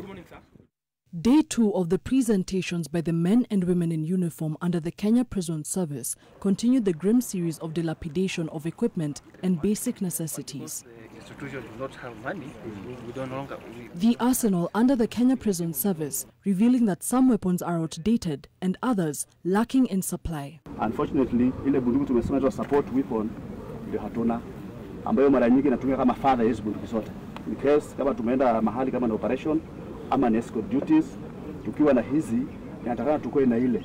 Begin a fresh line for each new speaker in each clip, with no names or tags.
morning, sir.
Day 2 of the presentations by the men and women in uniform under the Kenya Prison Service continued the grim series of dilapidation of equipment and basic necessities.
The institution do not have money.
The arsenal under the Kenya Prison Service revealing that some weapons are outdated and others lacking in supply.
Unfortunately, ile bunduki tumesema support weapon ndio hatuna, ambayo mara nyingi inatumika kama father hizo bunduki zote. In case kama tumeenda mahali kama na operation ama na escort duties, tukiwa na hizi inatakana tukue na ile.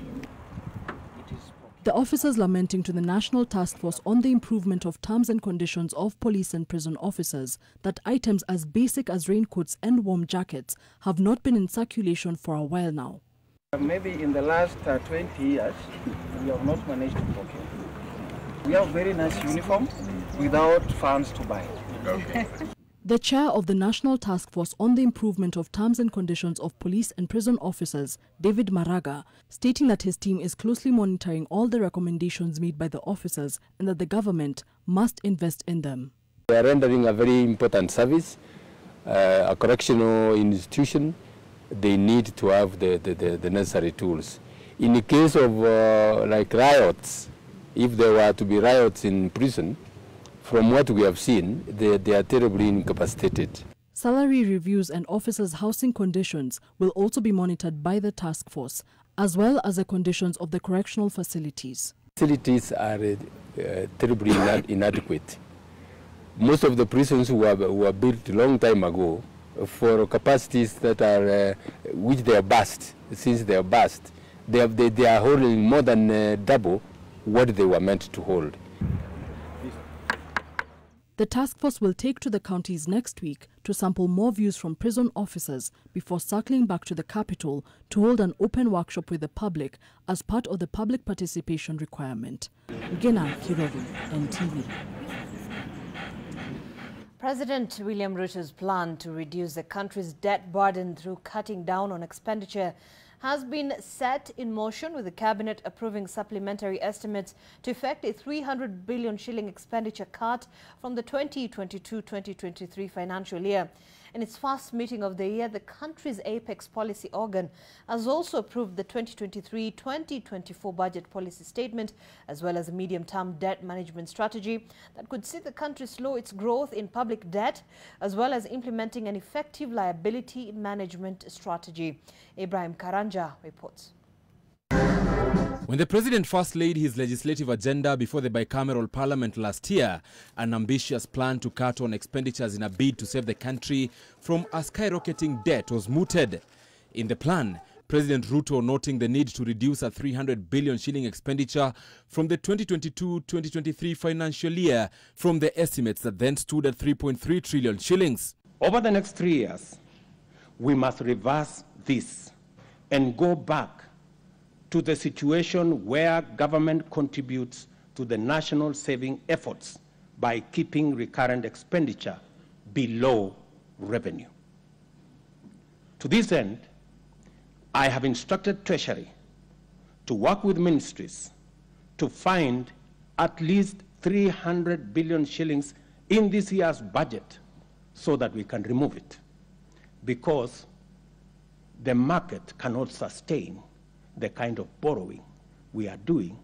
The officers lamenting to the National Task Force on the improvement of terms and conditions of police and prison officers that items as basic as raincoats and warm jackets have not been in circulation for a while now.
Maybe in the last 20 years, we have not managed to procure. We have very nice uniform without funds to buy.
Okay.
The chair of the National Task Force on the improvement of terms and conditions of police and prison officers, David Maraga, stating that his team is closely monitoring all the recommendations made by the officers and that the government must invest in them.
They are rendering a very important service. A correctional institution, they need to have the necessary tools. In the case of like riots, if there were to be riots in prison, from what we have seen, they are terribly incapacitated.
Salary reviews and officers' housing conditions will also be monitored by the task force, as well as the conditions of the correctional facilities.
Facilities are terribly inadequate. Most of the prisons were built a long time ago for capacities that are, which they are bust. Since they are bust, they are holding more than double what they were meant to hold.
The task force will take to the counties next week to sample more views from prison officers before circling back to the capital to hold an open workshop with the public as part of the public participation requirement. Gina Kirovi, NTV.
President William Ruto's plan to reduce the country's debt burden through cutting down on expenditure has been set in motion, with the cabinet approving supplementary estimates to effect a 300 billion shilling expenditure cut from the 2022-2023 financial year. In its first meeting of the year, the country's apex policy organ has also approved the 2023-2024 budget policy statement, as well as a medium-term debt management strategy that could see the country slow its growth in public debt, as well as implementing an effective liability management strategy. Ibrahim Karanja reports.
When the president first laid his legislative agenda before the bicameral parliament last year, an ambitious plan to cut on expenditures in a bid to save the country from a skyrocketing debt was mooted. In the plan, President Ruto noting the need to reduce a 300 billion shilling expenditure from the 2022-2023 financial year from the estimates that then stood at 3.3 trillion shillings.
Over the next 3 years, we must reverse this and go back to the situation where government contributes to the national saving efforts by keeping recurrent expenditure below revenue. To this end, I have instructed Treasury to work with ministries to find at least 300 billion shillings in this year's budget so that we can remove it, because the market cannot sustain the kind of borrowing we are doing.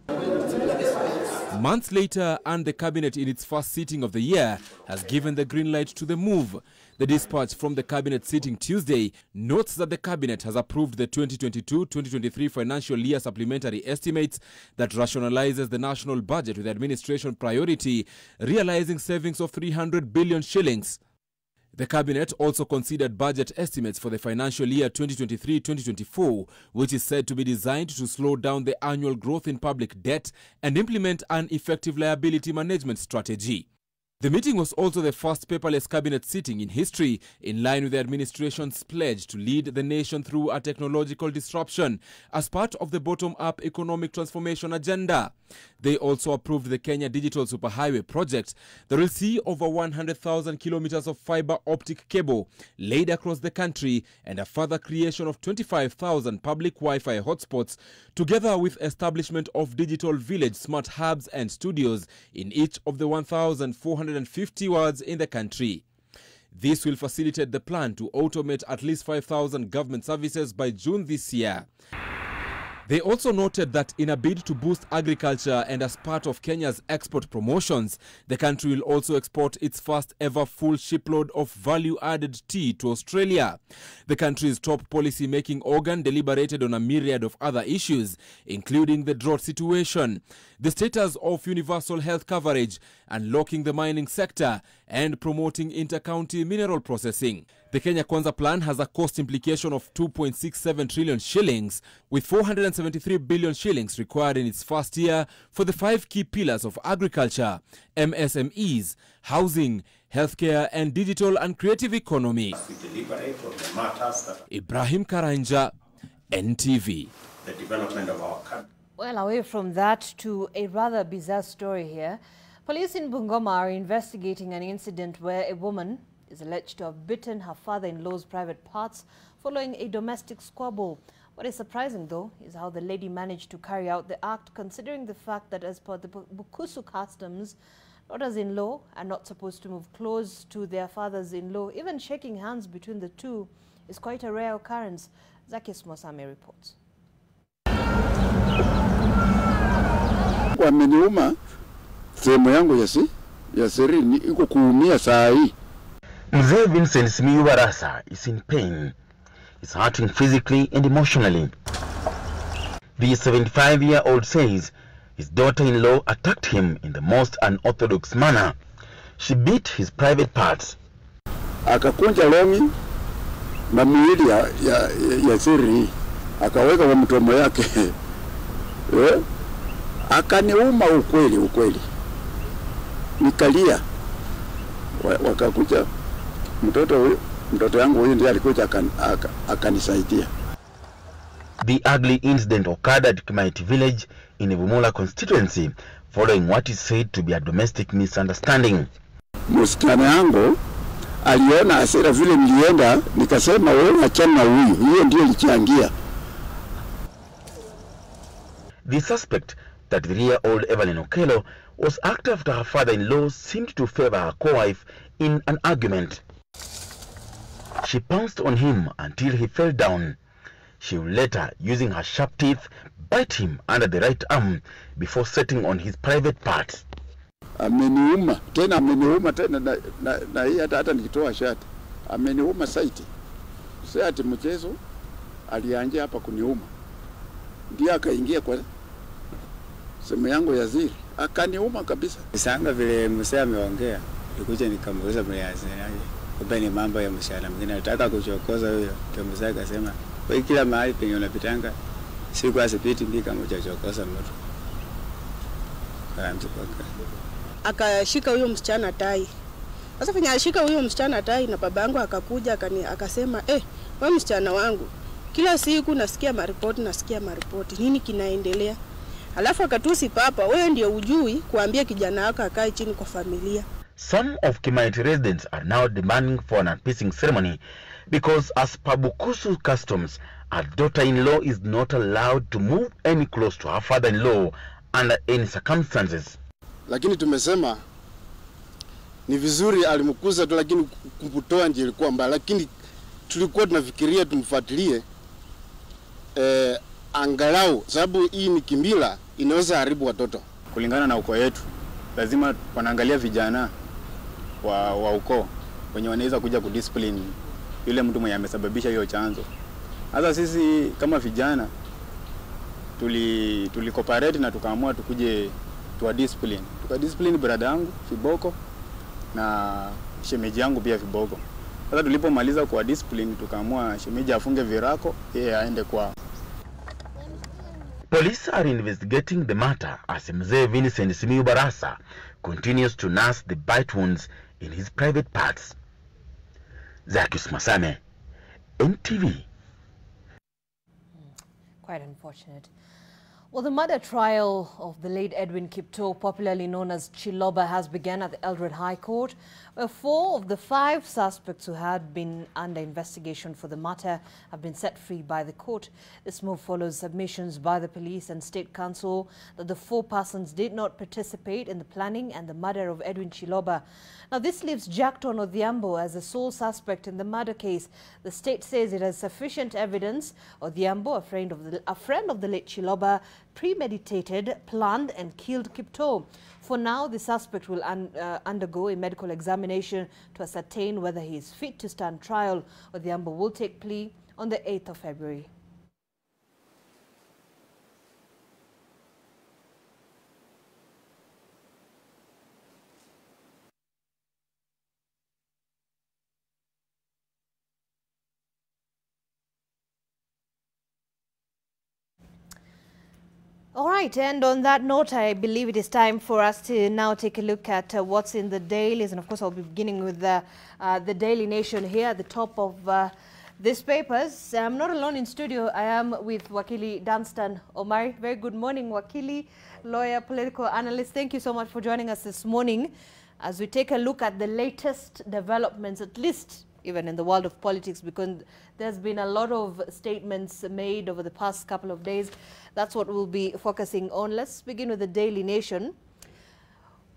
Months later, and the cabinet in its first sitting of the year has given the green light to the move. The dispatch from the cabinet sitting Tuesday notes that the cabinet has approved the 2022-2023 financial year supplementary estimates that rationalizes the national budget with administration priority, realizing savings of 300 billion shillings. The cabinet also considered budget estimates for the financial year 2023-2024, which is said to be designed to slow down the annual growth in public debt and implement an effective liability management strategy. The meeting was also the first paperless cabinet sitting in history, in line with the administration's pledge to lead the nation through a technological disruption as part of the bottom-up economic transformation agenda. They also approved the Kenya Digital Superhighway project that will see over 100,000 kilometers of fiber optic cable laid across the country and a further creation of 25,000 public Wi-Fi hotspots, together with establishment of digital village smart hubs and studios in each of the 1,450 wards in the country. This will facilitate the plan to automate at least 5,000 government services by June this year. They also noted that in a bid to boost agriculture and as part of Kenya's export promotions, the country will also export its first ever full shipload of value-added tea to Australia. The country's top policy-making organ deliberated on a myriad of other issues, including the drought situation, the status of universal health coverage, unlocking the mining sector, and promoting inter-county mineral processing. The Kenya Kwanza plan has a cost implication of 2.67 trillion shillings, with 473 billion shillings required in its first year for the 5 key pillars of agriculture, MSMEs, housing, healthcare, and digital and creative economy. Ibrahim Karanja, NTV.
The development of our country.
Well, away from that to a rather bizarre story here. Police in Bungoma are investigating an incident where a woman is alleged to have bitten her father-in-law's private parts following a domestic squabble. What is surprising, though, is how the lady managed to carry out the act, considering the fact that as per the Bukusu customs, daughters-in-law are not supposed to move close to their fathers-in-law. Even shaking hands between the two is quite a rare occurrence. Zakis Mosame reports.
Wameniuma sehemu yangu ya siri iko kuumia saa hii.
Mzee Vincent Simiyu Barasa is in pain. He's hurting physically and emotionally. The 75-year-old says his daughter-in-law attacked him in the most unorthodox manner. She beat his private parts.
Akakunja longi na miili ya siri akaweka kwa mtomo yake. Akaniuma ukweli. Nikalia. Wakakuja mtoto yangu huyu ndiye alikuja akanisaidia.
The ugly incident occurred at Kimaiti village in Evumula constituency following what is said to be a domestic misunderstanding.
Msichana yangu aliona hasira vile nilienda, nikasema wewe achana na huyu. Hiyo ndio ilichangia.
The suspect, 33-year-old Evelyn Okelo, was act after her father-in-law seemed to favor her co-wife in an argument. She pounced on him until he fell down. She would later, using her sharp teeth, bite him under the right arm before setting on his private parts.
Ameniuma tena na hii hata nikitoa shati. Ameniuma saiti. Sasa mchezo alianza hapa kuniuma. Ndiye akaingia kwa sehemu yangu ya ziri. Akaniuma kabisa.
Sanga vile msee ameongea, nikuja nikamuuliza mliaziraje. Kumbe ni mambo ya mshahara mwingine nataka kuchokoza huyo. Kwa mzee akasema, "Wewe kila mahali penye unapitanga, siku asipiti mbi kama uchachokoza mtu."
Akashika huyo msichana tai. Sasa fanya ashika huyo msichana tai na babangu akakuja akasema, wewe msichana wangu, kila siku nasikia maripoti. Nini kinaendelea?" Alafu akatusi papa, wewe ndio ujui kuambia kijana wako akae chini kwa familia.
Some of Kimaiti residents are now demanding for an unpeacing ceremony because as per Bukusu customs, a daughter-in-law is not allowed to move any close to her father-in-law under any circumstances.
Lakini tumesema ni vizuri alimkuza tu, lakini kumtoa nje ilikuwa mbaya, lakini tulikuwa tunafikiria tumfuatilie angalau sababu hii ni kimbila inaweza haribu watoto.
Kulingana na ukoo yetu, lazima wanaangalia vijana wa ukoo wenye wanaweza kuja kudiscipline yule mtu mwenye amesababisha hiyo chanzo. Sasa sisi kama vijana tulicooperate na tukaamua tukuje tuwadiscipline. Tukadiscipline brother yangu Fiboko na shemeji yangu pia Fiboko. Sasa tulipomaliza kwa discipline tukaamua shemeji afunge virako yeye aende kwao.
Police are investigating the matter as Mzee Vincent Simiyu Barasa continues to nurse the bite wounds in his private parts. Zakis Masame, NTV.
Quite unfortunate. Well, the murder trial of the late Edwin Kipto, popularly known as Chiloba, has begun at the Eldoret High Court, where 4 of the 5 suspects who had been under investigation for the matter have been set free by the court. This move follows submissions by the police and state council that the 4 persons did not participate in the planning and the murder of Edwin Chiloba. Now, this leaves Jackton Odhiambo as the sole suspect in the murder case. The state says it has sufficient evidence. Odhiambo, a friend of the late Chiloba, premeditated, planned and killed Kipto. For now, the suspect will undergo a medical examination to ascertain whether he is fit to stand trial. Odhiambo will take plea on the 8th of February. All right, and on that note, I believe it is time for us to now take a look at what's in the dailies. And of course, I'll be beginning with the Daily Nation here at the top of these papers. I'm not alone in studio. I am with Wakili Dunstan Omari. Very good morning, Wakili, lawyer, political analyst. Thank you so much for joining us this morning as we take a look at the latest developments, at least even in the world of politics, because there's been a lot of statements made over the past couple of days. That's what we'll be focusing on. Let's begin with the Daily Nation.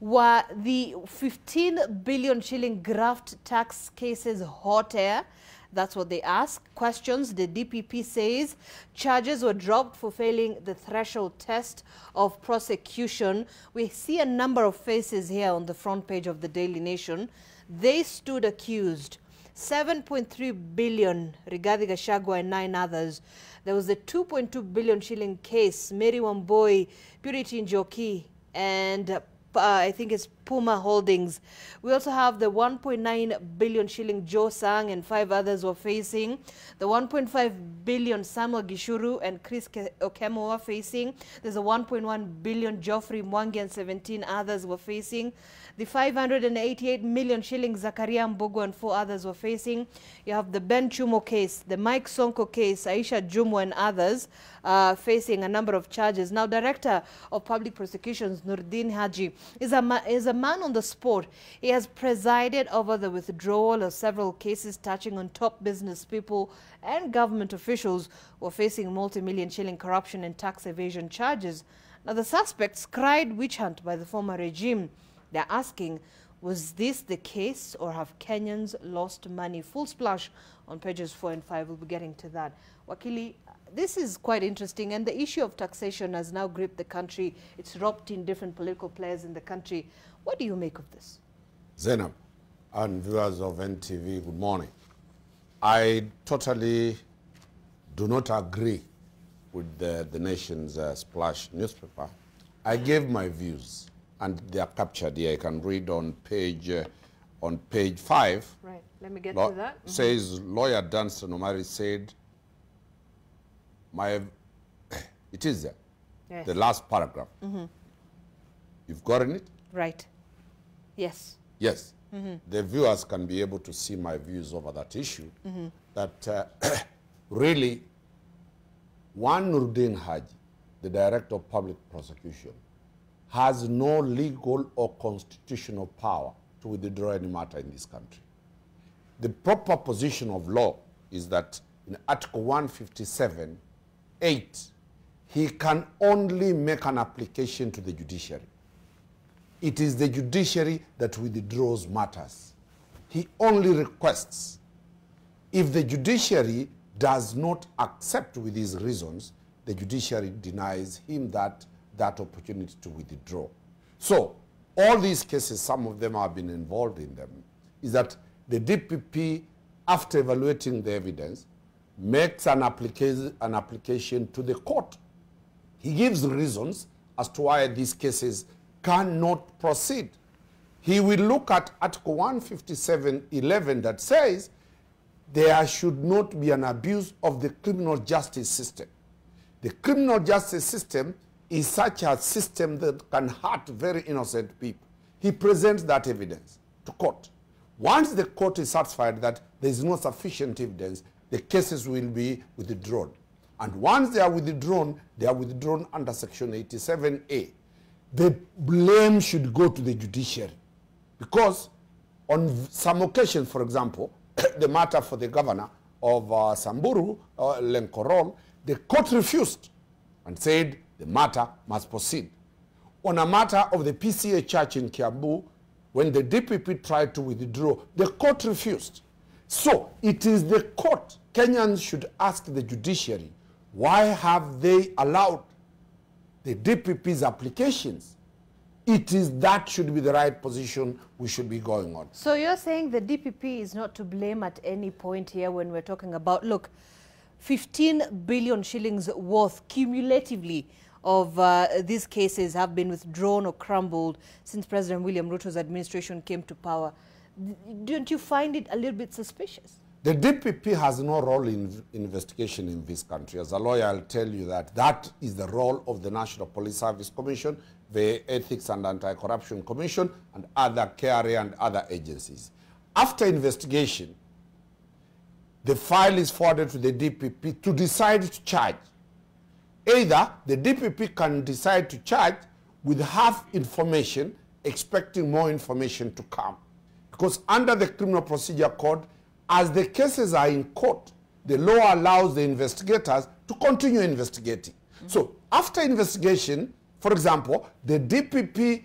Were the 15 billion shilling graft tax cases hot air? That's what they ask. Questions. The DPP says charges were dropped for failing the threshold test of prosecution. We see a number of faces here on the front page of the Daily Nation. They stood accused. 7.3 billion, Rigathi Gachagua and 9 others. There was the 2.2 billion shilling case, Mary Wamboi, Purity Njoki, and I think it's Puma Holdings. We also have the 1.9 billion shilling Joe Sang and 5 others were facing. The 1.5 billion Samuel Gishuru and Chris Okemo were facing. There's a 1.1 billion Geoffrey Mwangi and 17 others were facing. The 588 million shillings Zakaria Mbogo and 4 others were facing. You have the Ben Chumo case, the Mike Sonko case, Aisha Jumwa and others facing a number of charges. Now, Director of Public Prosecutions, Nurdin Haji, is a man on the spot. He has presided over the withdrawal of several cases touching on top business people and government officials who are facing multi-million shilling corruption and tax evasion charges. Now, the suspects cried witch hunt by the former regime. They're asking, was this the case or have Kenyans lost money? Full splash on pages 4 and 5. We'll be getting to that. Wakili, this is quite interesting, and the issue of taxation has now gripped the country. It's roped in different political players in the country. What do you make of this?
Zainab and viewers of NTV, good morning. I totally do not agree with the Nation's Splash newspaper. I gave my views, and they are captured here. I can read on page 5.
Right, let me get to that.
Says, lawyer Dunstan Omari said, it is there, yes. The last paragraph. You've gotten it?
Right. Yes.
Yes. The viewers can be able to see my views over that issue. That really, one Nurdin Haji, the Director of Public Prosecution, has no legal or constitutional power to withdraw any matter in this country. The proper position of law is that in Article 157, 8, he can only make an application to the judiciary. It is the judiciary that withdraws matters. He only requests. If the judiciary does not accept with his reasons, the judiciary denies him that opportunity to withdraw. So, all these cases, some of them have been involved in them, is that the DPP, after evaluating the evidence, makes an application to the court. He gives reasons as to why these cases cannot proceed. He will look at Article 157.11 that says there should not be an abuse of the criminal justice system. The criminal justice system is such a system that can hurt very innocent people. He presents that evidence to court. Once the court is satisfied that there is no sufficient evidence, the cases will be withdrawn. And once they are withdrawn under Section 87A. The blame should go to the judiciary. Because on some occasions, for example, the matter for the governor of Samburu, Lenkorol, the court refused and said the matter must proceed. On a matter of the PCA church in Kiambu, when the DPP tried to withdraw, the court refused. So it is the court. Kenyans should ask the judiciary, why have they allowed the DPP's applications? It is that should be the right position we should be going on.
So you're saying the DPP is not to blame at any point here when we're talking about, look, 15 billion shillings worth cumulatively of these cases have been withdrawn or crumbled since President William Ruto's administration came to power. Don't you find it a little bit suspicious?
The DPP has no role in investigation in this country. As a lawyer, I'll tell you that that is the role of the National Police Service Commission, the Ethics and Anti-Corruption Commission, and other KRA and other agencies. After investigation, the file is forwarded to the DPP to decide to charge. Either the DPP can decide to charge with half information, expecting more information to come. Because under the Criminal Procedure Code, as the cases are in court, the law allows the investigators to continue investigating. So after investigation, for example, the DPP,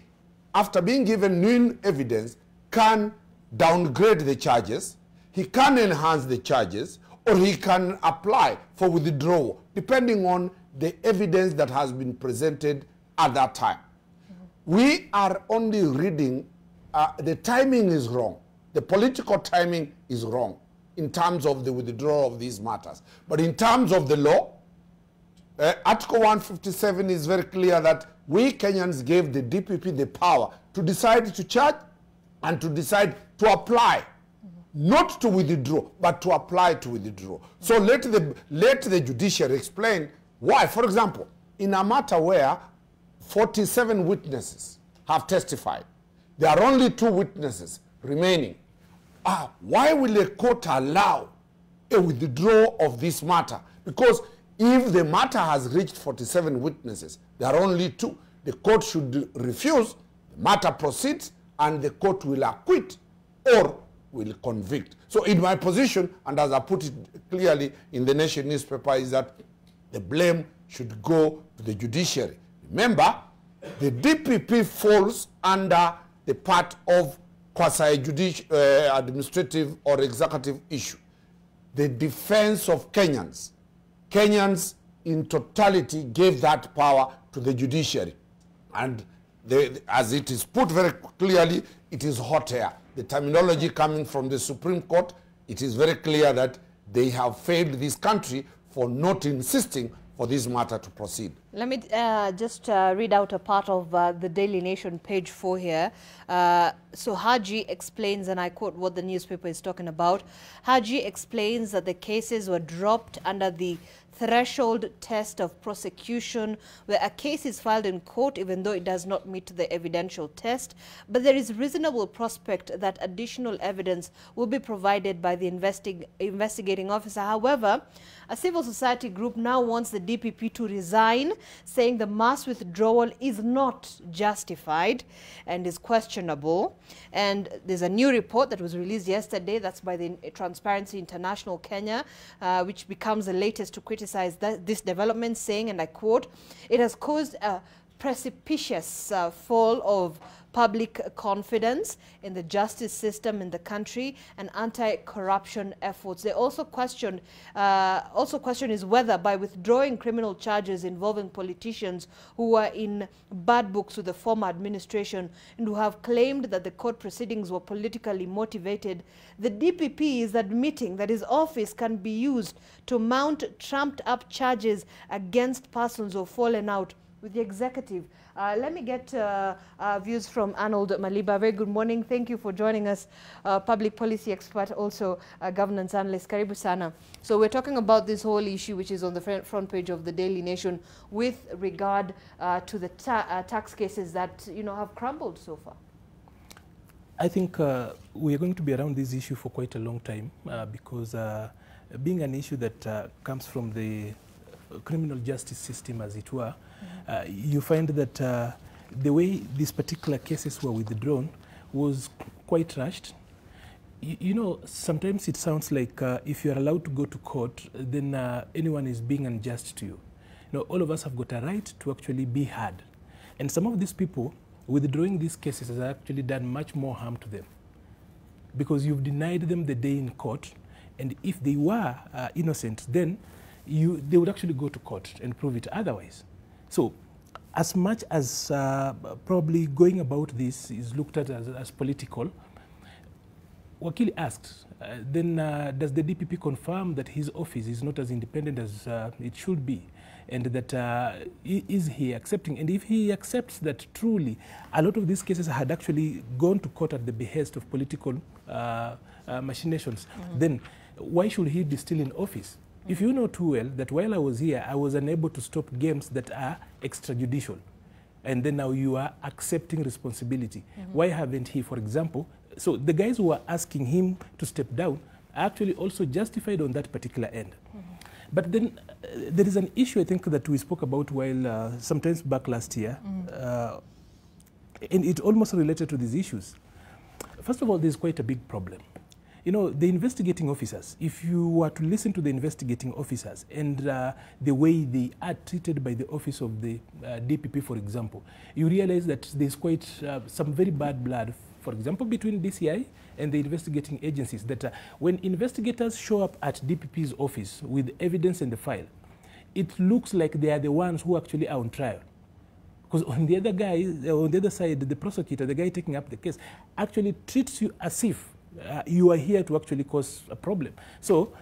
after being given new evidence, can downgrade the charges, he can enhance the charges, or he can apply for withdrawal, depending on the evidence that has been presented at that time. We are only reading, the timing is wrong. The political timing is wrong in terms of the withdrawal of these matters. But in terms of the law, Article 157 is very clear that we Kenyans gave the DPP the power to decide to charge and to decide to apply, not to withdraw, but to apply to withdraw. So let the judiciary explain why. For example, in a matter where 47 witnesses have testified, there are only 2 witnesses remaining. Why will a court allow a withdrawal of this matter? Because if the matter has reached 47 witnesses, there are only 2. The court should refuse, the matter proceeds, and the court will acquit or will convict. So in my position, and as I put it clearly in the Nation newspaper, is that the blame should go to the judiciary. Remember, the DPP falls under the part of quasi-administrative or executive issue. The defense of Kenyans. Kenyans in totality gave that power to the judiciary. And as it is put very clearly, it is hot air. The terminology coming from the Supreme Court, it is very clear that they have failed this country for not insisting for this matter to proceed.
Let me just read out a part of the Daily Nation, page 4 here. So Haji explains, and I quote what the newspaper is talking about. Haji explains that the cases were dropped under the threshold test of prosecution, where a case is filed in court even though it does not meet the evidential test, but there is reasonable prospect that additional evidence will be provided by the investigating officer. However, a civil society group now wants the DPP to resign, saying the mass withdrawal is not justified and is questionable. And there's a new report that was released yesterday, that's by the Transparency International Kenya, which becomes the latest to criticize this development, saying, and I quote, "It has caused a precipitous fall of public confidence in the justice system in the country and anti-corruption efforts." They also question is whether by withdrawing criminal charges involving politicians who were in bad books with the former administration and who have claimed that the court proceedings were politically motivated, the DPP is admitting that his office can be used to mount trumped-up charges against persons who have fallen out with the executive. Let me get views from Arnold Maliba. Very good morning. Thank you for joining us, public policy expert, also governance analyst. Karibu sana. So we're talking about this whole issue, which is on the front page of the Daily Nation, with regard to the tax cases that have crumbled so far.
I think we are going to be around this issue for quite a long time because being an issue that comes from the criminal justice system, as it were, you find that the way these particular cases were withdrawn was quite rushed. You know, sometimes it sounds like if you're allowed to go to court, then anyone is being unjust to you. You know, all of us have got a right to actually be heard. And some of these people, withdrawing these cases has actually done much more harm to them, because you've denied them the day in court, and if they were innocent, then they would actually go to court and prove it otherwise. So as much as probably going about this is looked at as political, Wakili asked, then does the DPP confirm that his office is not as independent as it should be? And that is he accepting? And if he accepts that truly a lot of these cases had actually gone to court at the behest of political machinations, then why should he be still in office? If you know too well that while I was here, I was unable to stop games that are extrajudicial, and then now you are accepting responsibility. Why haven't he, for example? So the guys who are asking him to step down are actually also justified on that particular end. But then there is an issue, I think, that we spoke about while sometimes back last year, and it almost related to these issues. First of all, there's quite a big problem. You know, the investigating officers, if you were to listen to the investigating officers and the way they are treated by the office of the DPP, for example, you realize that there's quite some very bad blood, for example, between DCI and the investigating agencies, that when investigators show up at DPP's office with evidence in the file, it looks like they are the ones who actually are on trial. Because on the other guy, on the other side, the prosecutor, the guy taking up the case, actually treats you as if you are here to actually cause a problem. So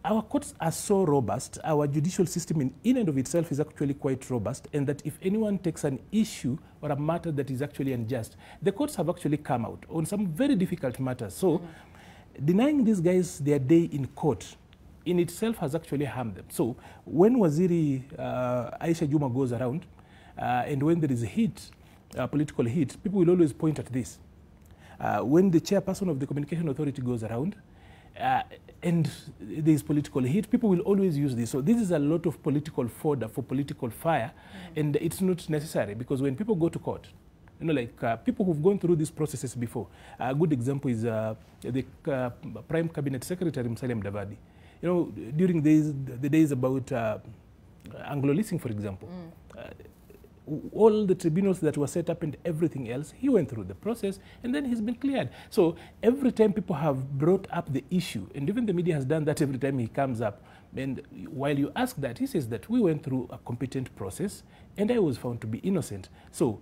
our courts are so robust, our judicial system in and of itself is actually quite robust, and that if anyone takes an issue or a matter that is actually unjust, the courts have actually come out on some very difficult matters. So denying these guys their day in court in itself has actually harmed them. So when Waziri Aisha Juma goes around, and when there is a heat, political heat, people will always point at this. When the chairperson of the Communication Authority goes around, and there is political heat, people will always use this. So this is a lot of political fodder for political fire, and it's not necessary, because when people go to court, you know, like people who've gone through these processes before, a good example is the Prime Cabinet Secretary Musalia Mudavadi. You know, during the days about Anglo-leasing, for example, all the tribunals that were set up and everything else, he went through the process and then he's been cleared. So every time people have brought up the issue, and even the media has done that every time he comes up, and while you ask that, he says that we went through a competent process and I was found to be innocent. So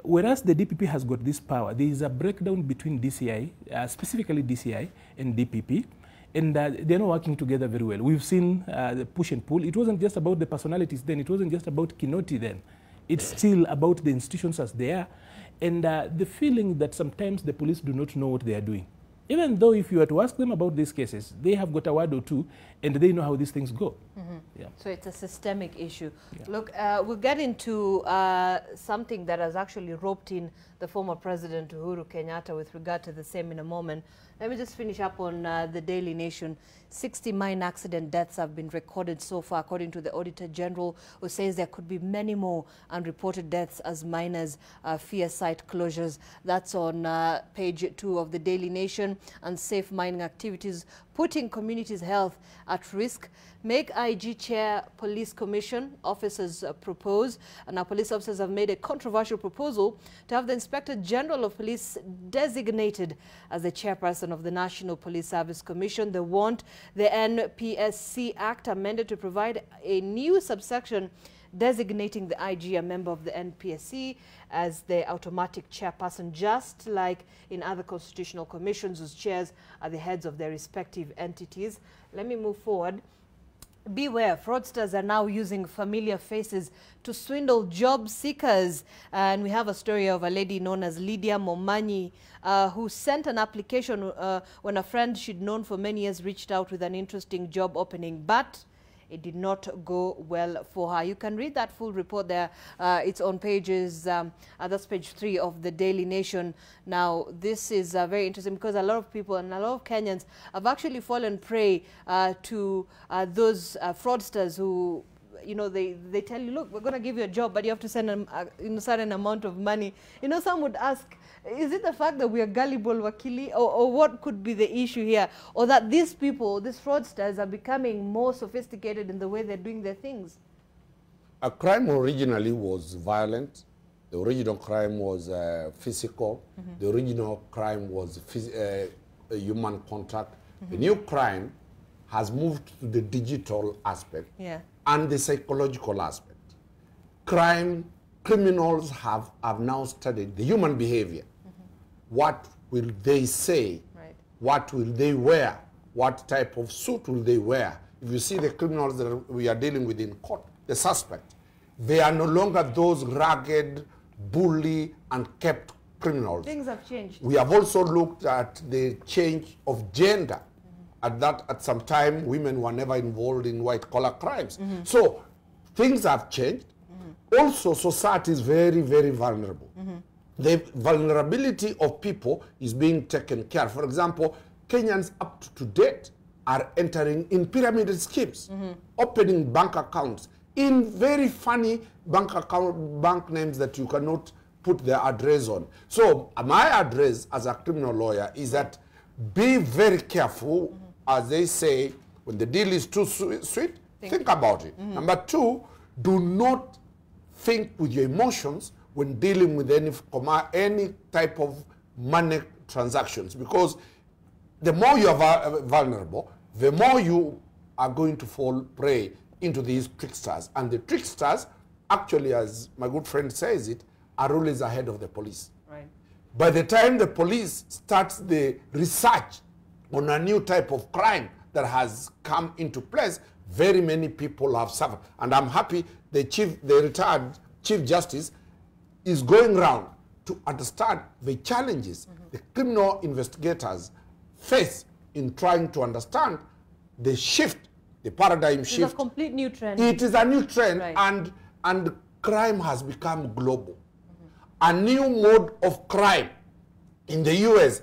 whereas the DPP has got this power, there is a breakdown between DCI, specifically DCI and DPP, and they're not working together very well. We've seen the push and pull. It wasn't just about the personalities then, it wasn't just about Kinoti then. It's still about the institutions as they are, and the feeling that sometimes the police do not know what they are doing. Even though if you were to ask them about these cases, they have got a word or two, and they know how these things go. Yeah.
So it's a systemic issue. Yeah. Look, we'll get into something that has actually roped in the former President Uhuru Kenyatta with regard to the same in a moment. Let me just finish up on the Daily Nation. 60 mine accident deaths have been recorded so far, according to the Auditor General, who says there could be many more unreported deaths as miners fear site closures. That's on page 2 of the Daily Nation. Unsafe mining activities putting communities' health at risk. Make IG chair police commission, officers propose. And our police officers have made a controversial proposal to have the Inspector General of Police designated as the chairperson of the National Police Service Commission. They want the NPSC Act amended to provide a new subsection designating the IG a member of the NPSC as the automatic chairperson, just like in other constitutional commissions whose chairs are the heads of their respective entities. Let me move forward. Beware, fraudsters are now using familiar faces to swindle job seekers. And we have a story of a lady known as Lydia Momanyi who sent an application when a friend she'd known for many years reached out with an interesting job opening. But it did not go well for her. You can read that full report there. It's on pages, that's page 3 of the Daily Nation. Now, this is very interesting because a lot of people and a lot of Kenyans have actually fallen prey to those fraudsters who, you know, they tell you, look, we're going to give you a job, but you have to send a certain amount of money. You know, some would ask, is it the fact that we are gullible, Wakili, or what could be the issue here? Or that these people, these fraudsters, are becoming more sophisticated in the way they're doing their things?
A crime originally was violent. The original crime was physical. The original crime was a human contact. The new crime has moved to the digital aspect and the psychological aspect. Criminals have now studied the human behavior. What will they say? What will they wear? What type of suit will they wear? If you see the criminals that we are dealing with in court, the suspect, they are no longer those rugged, bully, and kept criminals.
Things have changed.
We have also looked at the change of gender. At some time, women were never involved in white-collar crimes. So things have changed. Also, society is very, very vulnerable. The vulnerability of people is being taken care of. For example, Kenyans up to date are entering in pyramid schemes, opening bank accounts in very funny bank names that you cannot put their address on. So my address as a criminal lawyer is that be very careful, as they say, when the deal is too sweet, think about it. Number 2, do not think with your emotions when dealing with any type of money transactions, because the more you are vulnerable, the more you are going to fall prey into these tricksters. And the tricksters, actually, as my good friend says it, are always ahead of the police. By the time the police starts the research on a new type of crime that has come into place, very many people have suffered. And I'm happy the retired Chief Justice is going around to understand the challenges the criminal investigators face in trying to understand the shift, the paradigm shift.
It's a complete new trend.
It is a new trend, and crime has become global. A new mode of crime in the US,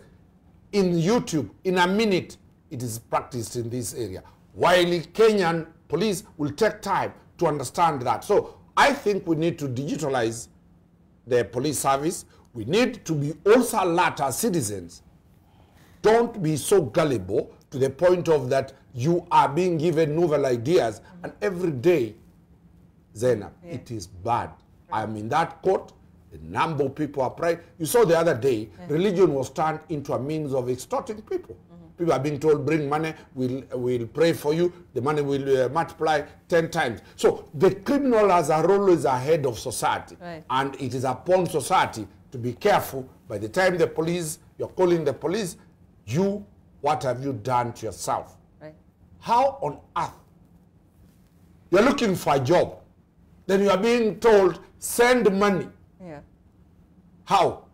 in YouTube, in a minute, it is practiced in this area. While the Kenyan police will take time to understand that. So I think we need to digitalize the police service. We need to be also alert as citizens. Don't be so gullible to the point of that you are being given novel ideas, and every day, Zainab, it is bad. I'm in that court. The number of people are praying. You saw the other day, religion was turned into a means of extorting people. People are being told, bring money, we'll pray for you, the money will multiply 10 times. So the criminals are always ahead of society. And it is upon society to be careful. By the time the police, you're calling the police, what have you done to yourself? How on earth? You're looking for a job. Then you are being told, send money. How?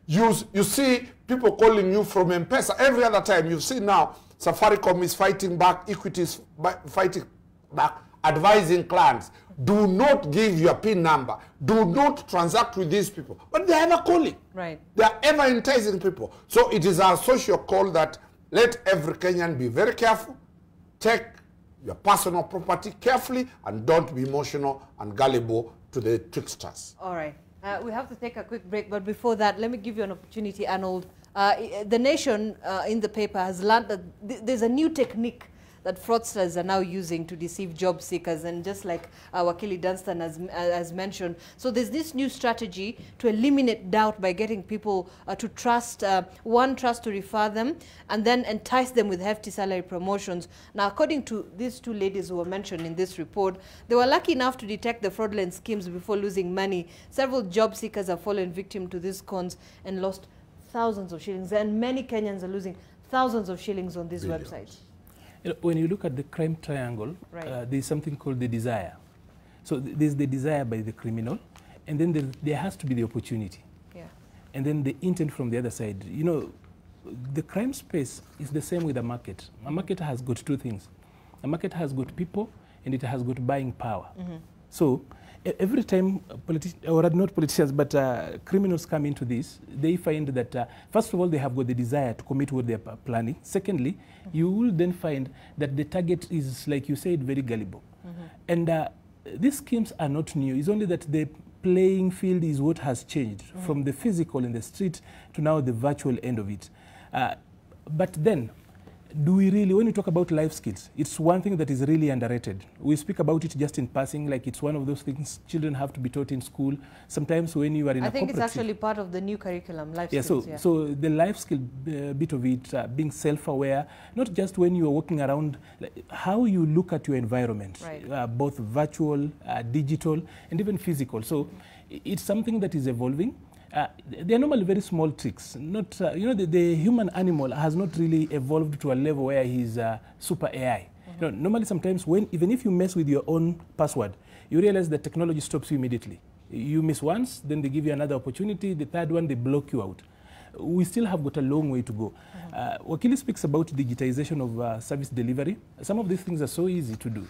You see people calling you from M-Pesa. Every other time you see now, Safaricom is fighting back, Equity is fighting back, advising clients. Do not give your PIN number. Do not transact with these people. But they are ever calling. They are ever enticing people. So it is our social call that let every Kenyan be very careful. Take your personal property carefully and don't be emotional and gullible to the tricksters.
All right. We have to take a quick break, but before that, let me give you an opportunity, Arnold. The Nation in the paper has learned that there's a new technique that fraudsters are now using to deceive job seekers, and just like Wakili Dunstan has mentioned. So there's this new strategy to eliminate doubt by getting people to trust, trust to refer them, and then entice them with hefty salary promotions. Now, according to these two ladies who were mentioned in this report, they were lucky enough to detect the fraudulent schemes before losing money. Several job seekers have fallen victim to these cons and lost thousands of shillings, and many Kenyans are losing thousands of shillings on these websites.
You know, when you look at the crime triangle, there's something called the desire. So there's the desire by the criminal, and then there has to be the opportunity. And then the intent from the other side. You know, the crime space is the same with a market. A market has got two things. A market has got people, and it has got buying power. So every time criminals come into this, they find that, first of all, they have got the desire to commit what they're planning. Secondly, you will then find that the target is, like you said, very gullible. And these schemes are not new. It's only that the playing field is what has changed from the physical in the street to now the virtual end of it. But then, do we really, when we talk about life skills, it's one thing that is really underrated. We speak about it just in passing, like it's one of those things children have to be taught in school. Sometimes when you are in
I think it's actually part of the new curriculum, life skills.
So the life skill bit of it, being self-aware, not just when you are walking around, like how you look at your environment, both virtual, digital, and even physical. So it's something that is evolving. They are normally very small tricks. Not, the human animal has not really evolved to a level where he's super AI. Normally sometimes even if you mess with your own password, you realize that technology stops you immediately. You miss once, then they give you another opportunity. The third one, they block you out. We still have got a long way to go. Wakili speaks about digitization of service delivery. Some of these things are so easy to do.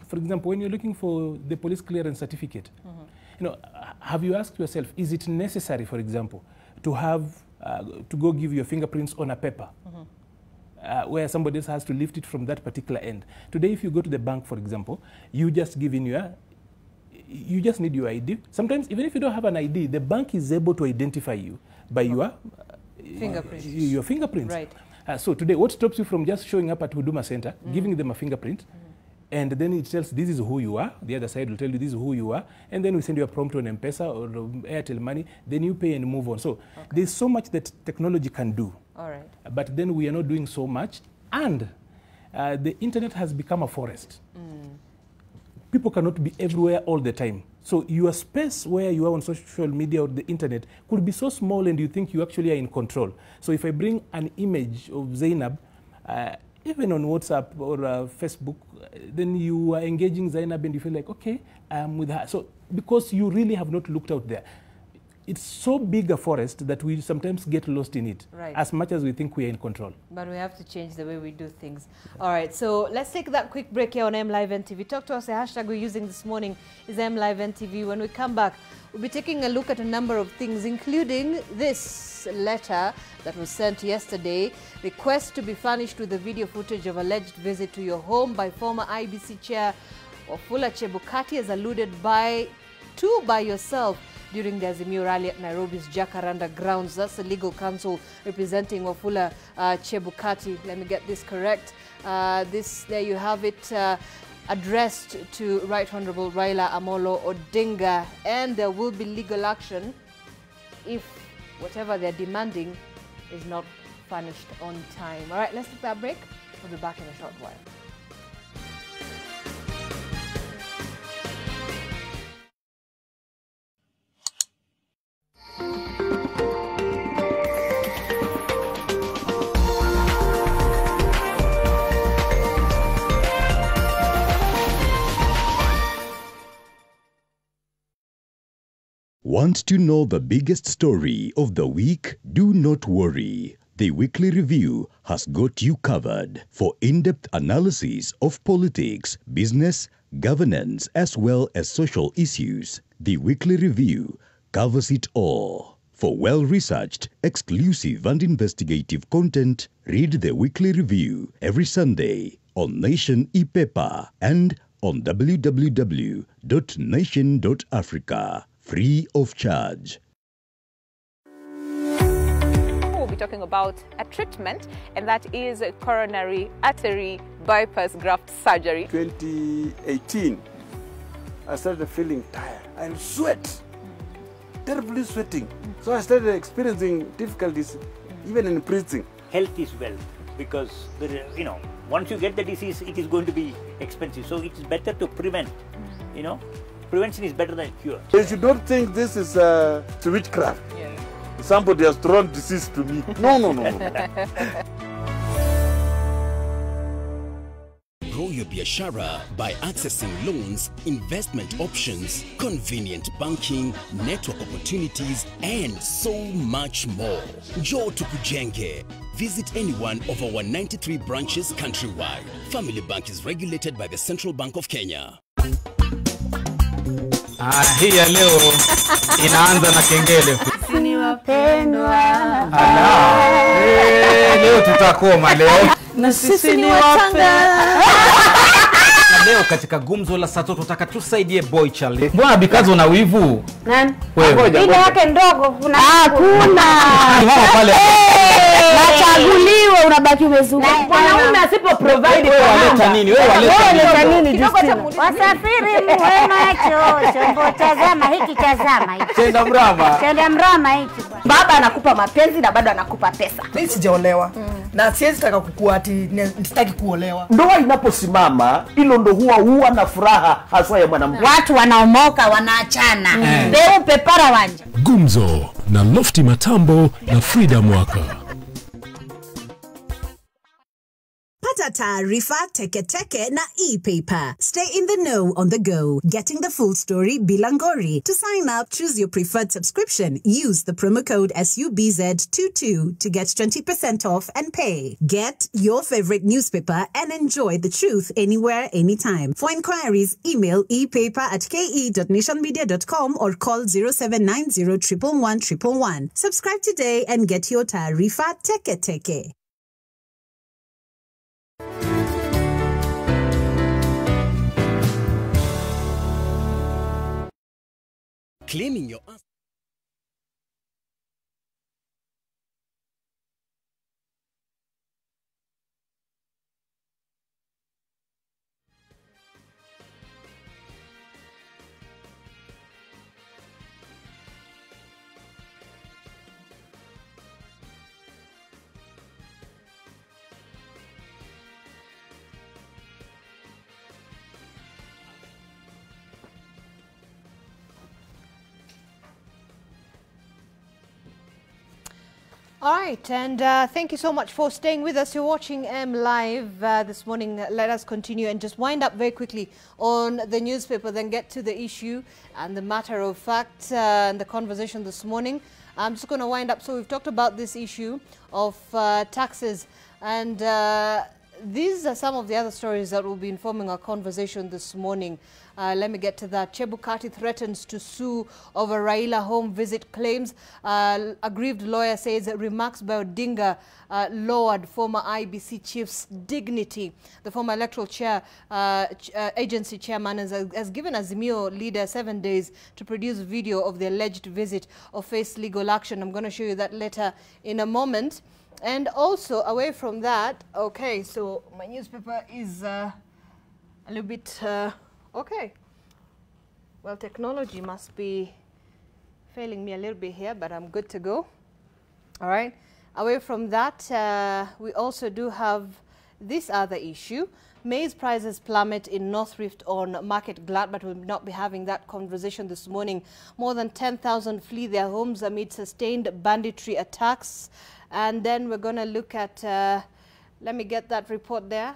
For example, when you're looking for the police clearance certificate, have you asked yourself, is it necessary, for example, to have to go give your fingerprints on a paper where somebody else has to lift it from that particular end? Today, if you go to the bank, for example, you just give in you just need your ID. Sometimes, even if you don't have an ID, the bank is able to identify you by your fingerprints.
Right.
So today, what stops you from just showing up at Huduma Center, giving them a fingerprint, and then it tells this is who you are. The other side will tell you this is who you are. And then we send you a prompt on M-Pesa or Airtel Money. Then you pay and move on. So there's so much that technology can do.
All right.
But then we are not doing so much. And the internet has become a forest. People cannot be everywhere all the time. So your space where you are on social media or the internet could be so small and you think you actually are in control. So if I bring an image of Zainab, even on WhatsApp or Facebook, then you are engaging Zainab and you feel like, okay, I'm with her. So because you really have not looked out there. It's so big a forest that we sometimes get lost in it, as much as we think we are in control.
But we have to change the way we do things. All right, so let's take that quick break here on MLive NTV. Talk to us. The hashtag we're using this morning is MLive NTV. When we come back, we'll be taking a look at a number of things, including this letter that was sent yesterday. Request to be furnished with the video footage of alleged visit to your home by former IBC chair Wafula Chebukati, as alluded by yourself during the Azimio rally at Nairobi's Jacaranda grounds. That's the legal counsel representing Wafula Chebukati. Let me get this correct. There you have it, addressed to Right Honorable Raila Amolo Odinga, and there will be legal action if whatever they're demanding is not furnished on time. All right, let's take that break. We'll be back in a short while.
Want to know the biggest story of the week? Do not worry. The Weekly Review has got you covered for in-depth analysis of politics, business, governance, as well as social issues. The Weekly Review covers it all. For well-researched, exclusive and investigative content, read the Weekly Review every Sunday on Nation e-paper and on www.nation.africa. Free of charge.
We'll be talking about a treatment, and that is coronary artery bypass graft surgery.
2018, I started feeling tired and sweat, terribly sweating. So I started experiencing difficulties even in breathing.
Health is wealth, because once you get the disease, it is going to be expensive. So it is better to prevent, Prevention is better than cure.
You should not think this is witchcraft. Yeah. Somebody has thrown disease to me. No.
grow your biashara by accessing loans, investment options, convenient banking, network opportunities, and so much more. Njoo tukujenge. Visit any one of our 93 branches countrywide. Family Bank is regulated by the Central Bank of Kenya.
Hii ya leo inaanza na kengele.
Sini wapendwa.
Leo tutakoma leo.
Na sisi ni watanga.
Na leo katika gumzo la saa tunataka tusaidie boy Charlie. Mbona bikazo na wivu?
Nani?
Wewe.
Ile yake ndogo kuna. Hakuna.
Mama pale.
Nachaguliwa unabaki umezunguka. Mwanaume asipo provide
wewe waleta nini? Wewe waleta
nini? Wasafiri mwema chombo tazama hiki tazama hiki.
Tenda mrama.
Tenda mrama hiki.
Baba anakupa mapenzi na bado anakupa pesa.
Mimi sijaolewa. Na siwezi taka kukua ati sitaki kuolewa.
Ndoa inaposimama hilo ndo huwa na furaha haswa ya mwanamke.
Watu wanaomoka wanaachana. Beupe para wanja.
Gumzo na Lofty Matambo na Frida Mwaka.
Pata taarifa teke na e-paper. Stay in the know on the go. Getting the full story Bilangori. To sign up, choose your preferred subscription. Use the promo code SUBZ22 to get 20% off and pay. Get your favorite newspaper and enjoy the truth anywhere, anytime. For inquiries, email epaper@ke.nationmedia.com or call 0790 111 111. Subscribe today and get your taarifa teke.
Cleaning your ass.
All right, and thank you so much for staying with us. You're watching Live this morning. Let us continue and just wind up very quickly on the newspaper, then get to the issue and the matter of fact and the conversation this morning. I'm just going to wind up. So we've talked about this issue of taxes, and these are some of the other stories that will be informing our conversation this morning. Let me get to that. Chebukati threatens to sue over Raila home visit claims. Aggrieved lawyer says that remarks by Odinga lowered former IBC chief's dignity. The former electoral agency chairman has given Azimio leader 7 days to produce video of the alleged visit or face legal action. I'm going to show you that later in a moment. And also, away from that, okay, so my newspaper is a little bit... okay, well, technology must be failing me a little bit here, but I'm good to go. All right, away from that, we also do have this other issue. Maize prices plummet in North Rift on Market Glad, but we'll not be having that conversation this morning. More than 10,000 flee their homes amid sustained banditry attacks. And then we're going to look at... let me get that report there.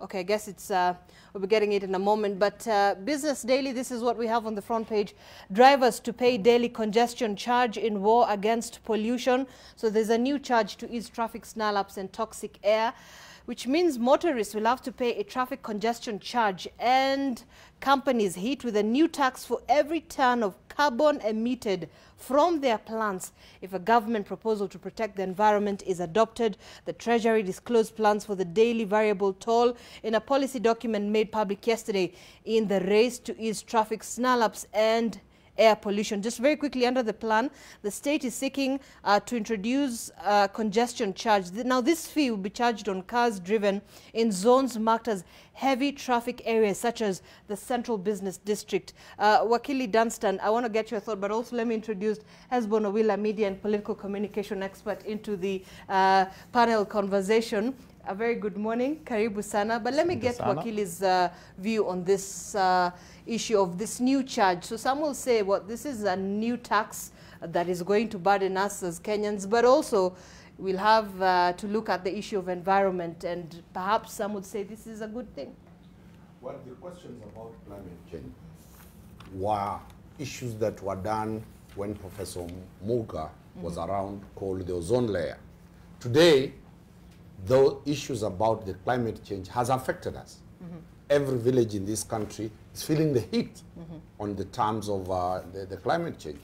Okay, I guess it's, we'll be getting it in a moment. But Business Daily, this is what we have on the front page. Drivers to pay daily congestion charge in war against pollution. So there's a new charge to ease traffic snarl-ups and toxic air, which means motorists will have to pay a traffic congestion charge, and companies hit with a new tax for every ton of carbon emitted from their plants. If a government proposal to protect the environment is adopted, the Treasury disclosed plans for the daily variable toll in a policy document made public yesterday in the race to ease traffic snarl-ups and air pollution. Just very quickly, under the plan, the state is seeking to introduce congestion charge. Now, this fee will be charged on cars driven in zones marked as heavy traffic areas, such as the Central Business District. Wakili Dunstan, I want to get your thought, but also let me introduce Hesbon Owila, media and political communication expert, into the panel conversation. A very good morning, Karibu Sana. But let me get Wakili's view on this issue of this new charge. So some will say, well, this is a new tax that is going to burden us as Kenyans, but also we'll have to look at the issue of environment, and perhaps some would say this is a good thing.
Well, the questions about climate change were issues that were done when Professor Muga was around, called the ozone layer. Today, those issues about the climate change has affected us. Every village in this country is feeling the heat on the terms of the climate change.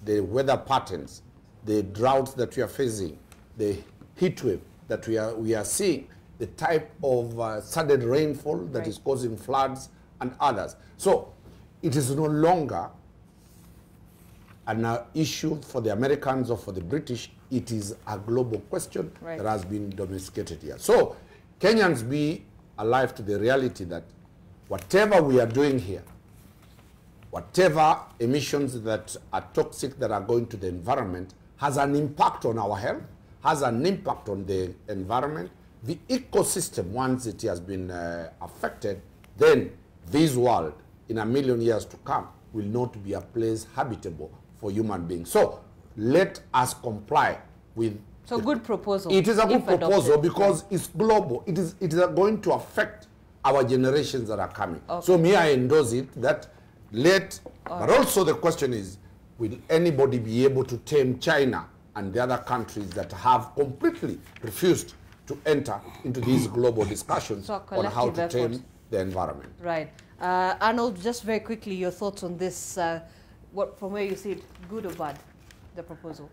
The weather patterns, the droughts that we are facing, the heat wave that we are seeing, the type of sudden rainfall that is causing floods and others. So it is no longer an issue for the Americans or for the British. It is a global question that has been domesticated here. So Kenyans be alive to the reality that whatever we are doing here, whatever emissions that are toxic that are going to the environment has an impact on our health, has an impact on the environment. The ecosystem, once it has been affected, then this world in a million years to come will not be a place habitable for human beings. So let us comply with.
So good proposal.
It is a good proposal because it's global. It is going to affect our generations that are coming.
Okay.
So me, I endorse it that but also the question is, will anybody be able to tame China and the other countries that have completely refused to enter into these global discussions on how to tame the environment?
Right. Arnold, just very quickly, your thoughts on this, from where you see it, good or bad, the proposal?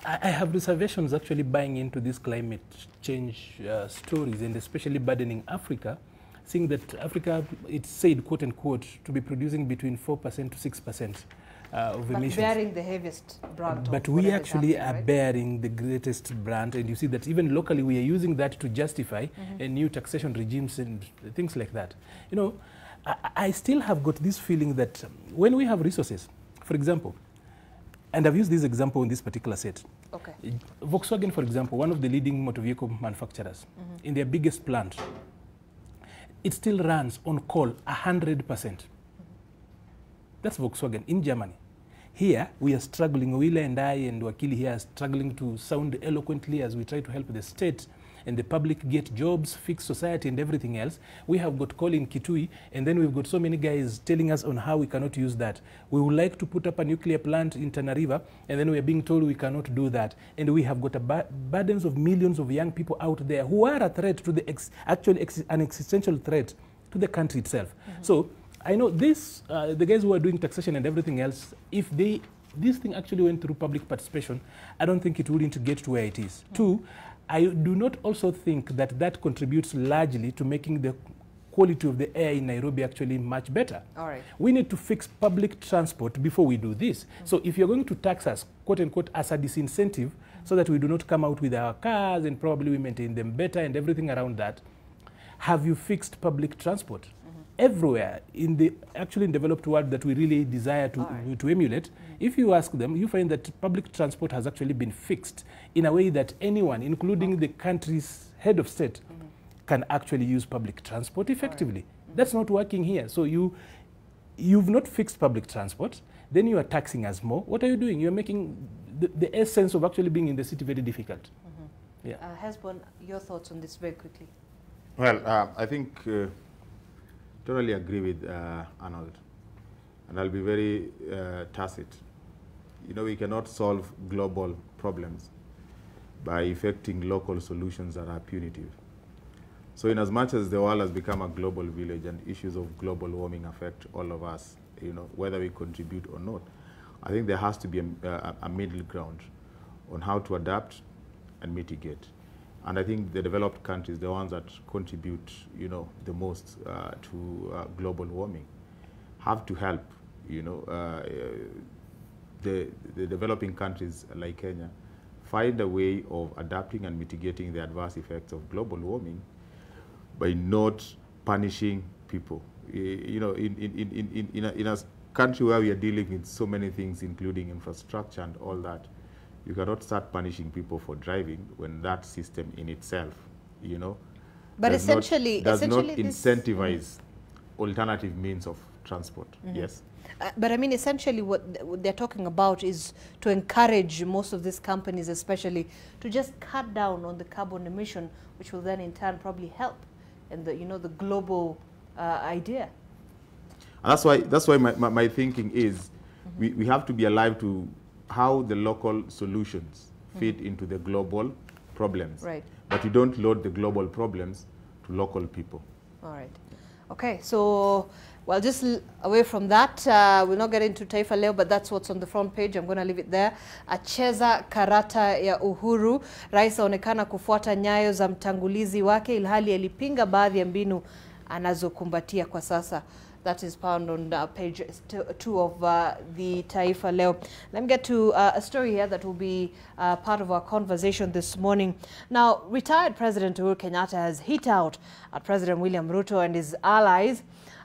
I have reservations actually buying into these climate change stories, and especially burdening Africa, seeing that Africa, it's said, quote unquote, to be producing between 4% to 6% of emissions.
But bearing the heaviest brand.
But we actually are bearing the greatest brand, and you see that even locally we are using that to justify new taxation regimes and things like that. You know, I still have got this feeling that when we have resources, for example, and I've used this example in this particular set.
Okay.
Volkswagen, for example, one of the leading motor vehicle manufacturers, in their biggest plant, it still runs on coal 100%. That's Volkswagen in Germany. Here, we are struggling, Wheeler and I and Wakili here are struggling to sound eloquently as we try to help the state and the public get jobs, fix society and everything else. We have got coal in Kitui, and then we've got so many guys telling us on how we cannot use that. We would like to put up a nuclear plant in Tana River, and then we are being told we cannot do that. And we have got burdens of millions of young people out there who are a threat to the an existential threat to the country itself. So I know this, the guys who are doing taxation and everything else, if this thing actually went through public participation, I don't think it wouldn't get to where it is. Two, I do not also think that that contributes largely to making the quality of the air in Nairobi actually much better.
All right.
We need to fix public transport before we do this. So if you're going to tax us, quote unquote, as a disincentive, so that we do not come out with our cars and probably we maintain them better and everything around that, have you fixed public transport? Everywhere in the developed world that we really desire to emulate, if you ask them, you find that public transport has actually been fixed in a way that anyone, including the country's head of state, can actually use public transport effectively. That's not working here. So you've not fixed public transport, then you are taxing us more. What are you doing? You're making the essence of actually being in the city very difficult. Yeah.
Hesbon, your thoughts on this very quickly.
Well, I think totally agree with Arnold, and I'll be very tacit. You know, we cannot solve global problems by effecting local solutions that are punitive. So in as much as the world has become a global village and issues of global warming affect all of us, you know, whether we contribute or not, I think there has to be a middle ground on how to adapt and mitigate. And I think the developed countries, the ones that contribute, you know, the most to global warming, have to help, you know, the developing countries like Kenya find a way of adapting and mitigating the adverse effects of global warming by not punishing people. You know, in a country where we are dealing with so many things, including infrastructure and all that, you cannot start punishing people for driving when that system in itself, you know,
but
does not incentivize alternative means of transport. Yes.
But I mean, essentially what they're talking about is to encourage most of these companies, especially, to just cut down on the carbon emission, which will then in turn probably help in the, you know, the global idea.
And that's why my thinking is we have to be alive to how the local solutions fit into the global problems.
Right.
But you don't load the global problems to local people.
All right. Okay, so, well, just away from that, we'll not get into Taifa Leo, but that's what's on the front page. I'm going to leave it there. Acheza karata ya Uhuru. Rais aonekana kufuata nyayo za mtangulizi wake, ilhali alipinga baadhi ya mbinu anazokumbatia kwa sasa. That is found on page 2 of the Taifa Leo. Let me get to a story here that will be part of our conversation this morning. Now, retired President Uhuru Kenyatta has hit out at President William Ruto and his allies,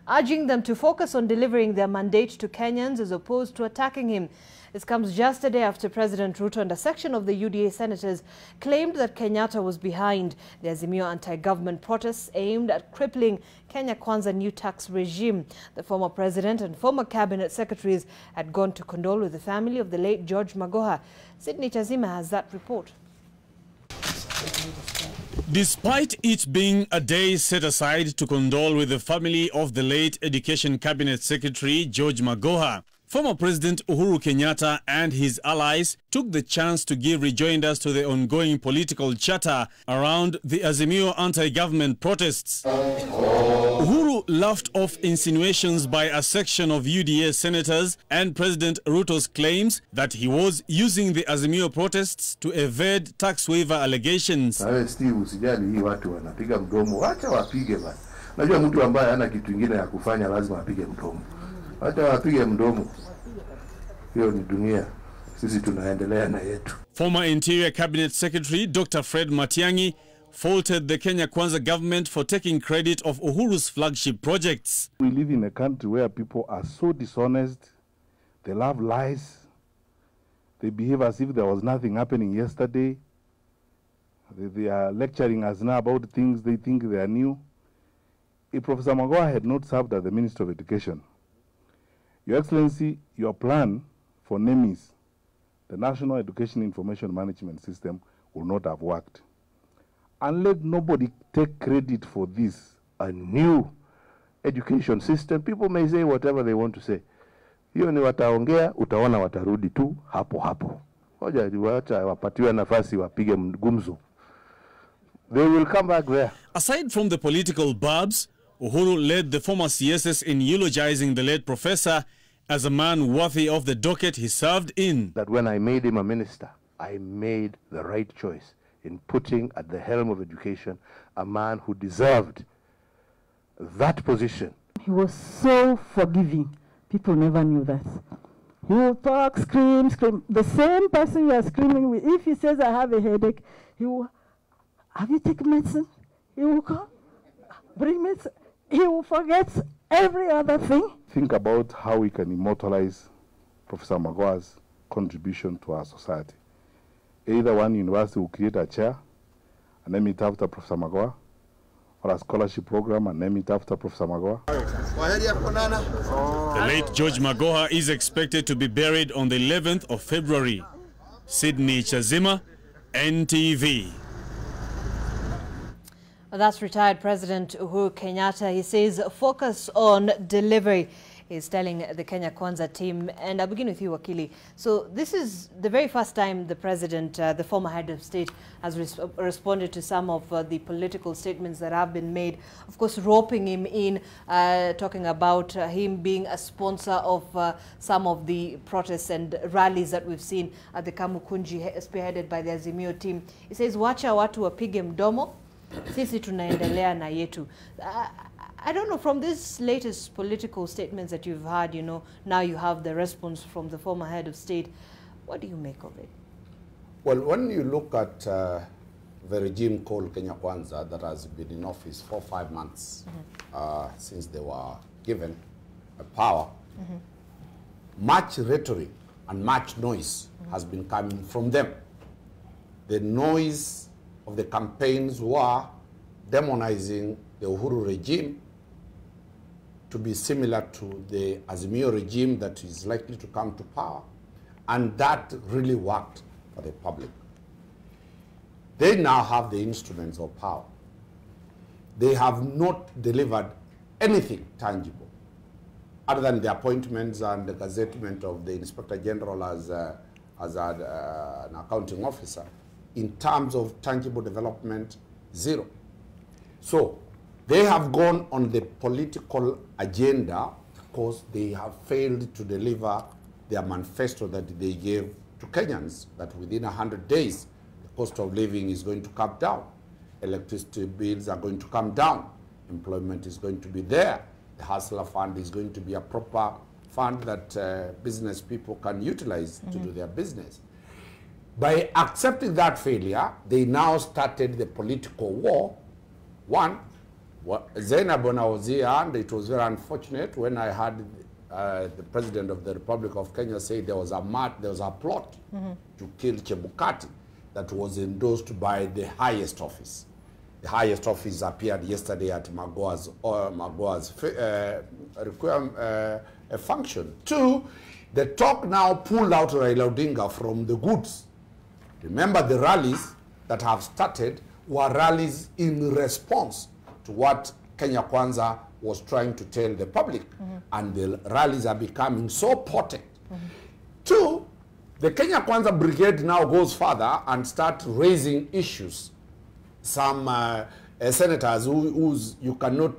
urging them to focus on delivering their mandate to Kenyans as opposed to attacking him. This comes just a day after President Ruto and a section of the UDA senators claimed that Kenyatta was behind the Azimio anti-government protests aimed at crippling Kenya Kwanza new tax regime. The former president and former cabinet secretaries had gone to condole with the family of the late George Magoha. Sydney Chazima has that report.
Despite it being a day set aside to condole with the family of the late Education Cabinet Secretary George Magoha, former President Uhuru Kenyatta and his allies took the chance to give rejoinders to the ongoing political chatter around the Azimio anti-government protests. Uhuru laughed off insinuations by a section of UDA senators and President Ruto's claims that he was using the Azimio protests to evade tax waiver allegations.
Steve, usijali hii watu wanapiga mdomo, wacha wapige basi. Najua mtu ambaye hana kitu kingine ya kufanya lazima apige mdomo. Hata wapige mdomo. Hiyo ni dunia. Sisi tunaendelea na yetu.
Former Interior Cabinet Secretary Dr. Fred Matiang'i faulted the Kenya Kwanza government for taking credit of Uhuru's flagship projects.
We live in a country where people are so dishonest. They love lies. They behave as if there was nothing happening yesterday. They are lecturing us now about things they think they are new. If Professor Magoha had not served as the Minister of Education, Your Excellency, your plan for NEMIS, the National Education Information Management System, will not have worked. And let nobody take credit for this, a new education system. People may say whatever they want to say. Hiyo ni wataongea, utaona watarudi tu hapo hapo. Hoja wacha wapatiwe nafasi wapige gumzo. They will come back there.
Aside from the political barbs, Uhuru led the former CSS in eulogizing the late professor as a man worthy of the docket he served in.
That when I made him a minister, I made the right choice in putting at the helm of education a man who deserved that position.
He was so forgiving. People never knew that. He will talk, scream, scream. The same person you are screaming with, if he says, I have a headache, he will, have you taken medicine? He will come, bring medicine. He will forget every other thing.
Think about how we can immortalize Professor Magoha's contribution to our society. Either one university will create a chair and name it after Professor Magoha, or a scholarship program and name it after Professor Magoha.
The late George Magoha is expected to be buried on the 11th of February. Sydney Chazima, NTV.
Well, that's retired President Uhuru Kenyatta. He says focus on delivery. He's telling the Kenya Kwanza team. And I'll begin with you, Wakili. So this is the very first time the president, the former head of state, has responded to some of the political statements that have been made. Of course, roping him in, talking about him being a sponsor of some of the protests and rallies that we've seen at the Kamukunji, spearheaded by the Azimio team. He says, wacha watu wapige mdomo, sisi tunaendelea na yetu. I don't know, from these latest political statements that you've had, you know, now you have the response from the former head of state. What do you make of it?
Well, when you look at the regime called Kenya Kwanza that has been in office for 5 months since they were given power, much rhetoric and much noise has been coming from them. The noise of the campaigns were demonizing the Uhuru regime to be similar to the Azimio regime that is likely to come to power. And that really worked for the public. They now have the instruments of power. They have not delivered anything tangible, other than the appointments and the gazettement of the Inspector General as an accounting officer. In terms of tangible development, zero. So they have gone on the political agenda because they have failed to deliver their manifesto that they gave to Kenyans, that within 100 days, the cost of living is going to come down. Electricity bills are going to come down. Employment is going to be there. The Hustler Fund is going to be a proper fund that business people can utilize to do their business. By accepting that failure, they now started the political war. One, Zainab was here, and it was very unfortunate when I heard the President of the Republic of Kenya say there was a plot to kill Chebukati that was endorsed by the highest office. The highest office appeared yesterday at Magoa's function. Two, the talk now pulled out Raila Odinga from the goods. Remember, the rallies that have started were rallies in response to what Kenya Kwanza was trying to tell the public. And the rallies are becoming so potent. Two, the Kenya Kwanza brigade now goes further and start raising issues. Some senators whose you cannot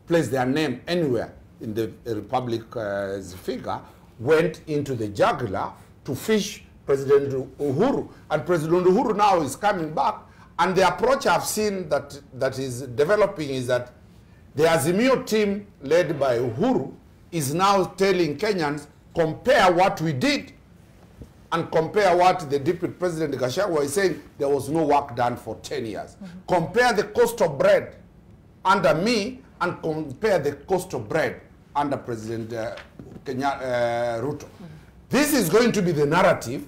place their name anywhere in the Republic's figure went into the jugular to fish President Uhuru. And President Uhuru now is coming back, and the approach I've seen that is developing is that the Azimio team led by Uhuru is now telling Kenyans, compare what we did and compare what the Deputy President Gachagua is saying. There was no work done for 10 years. Compare the cost of bread under me and compare the cost of bread under President Ruto. This is going to be the narrative,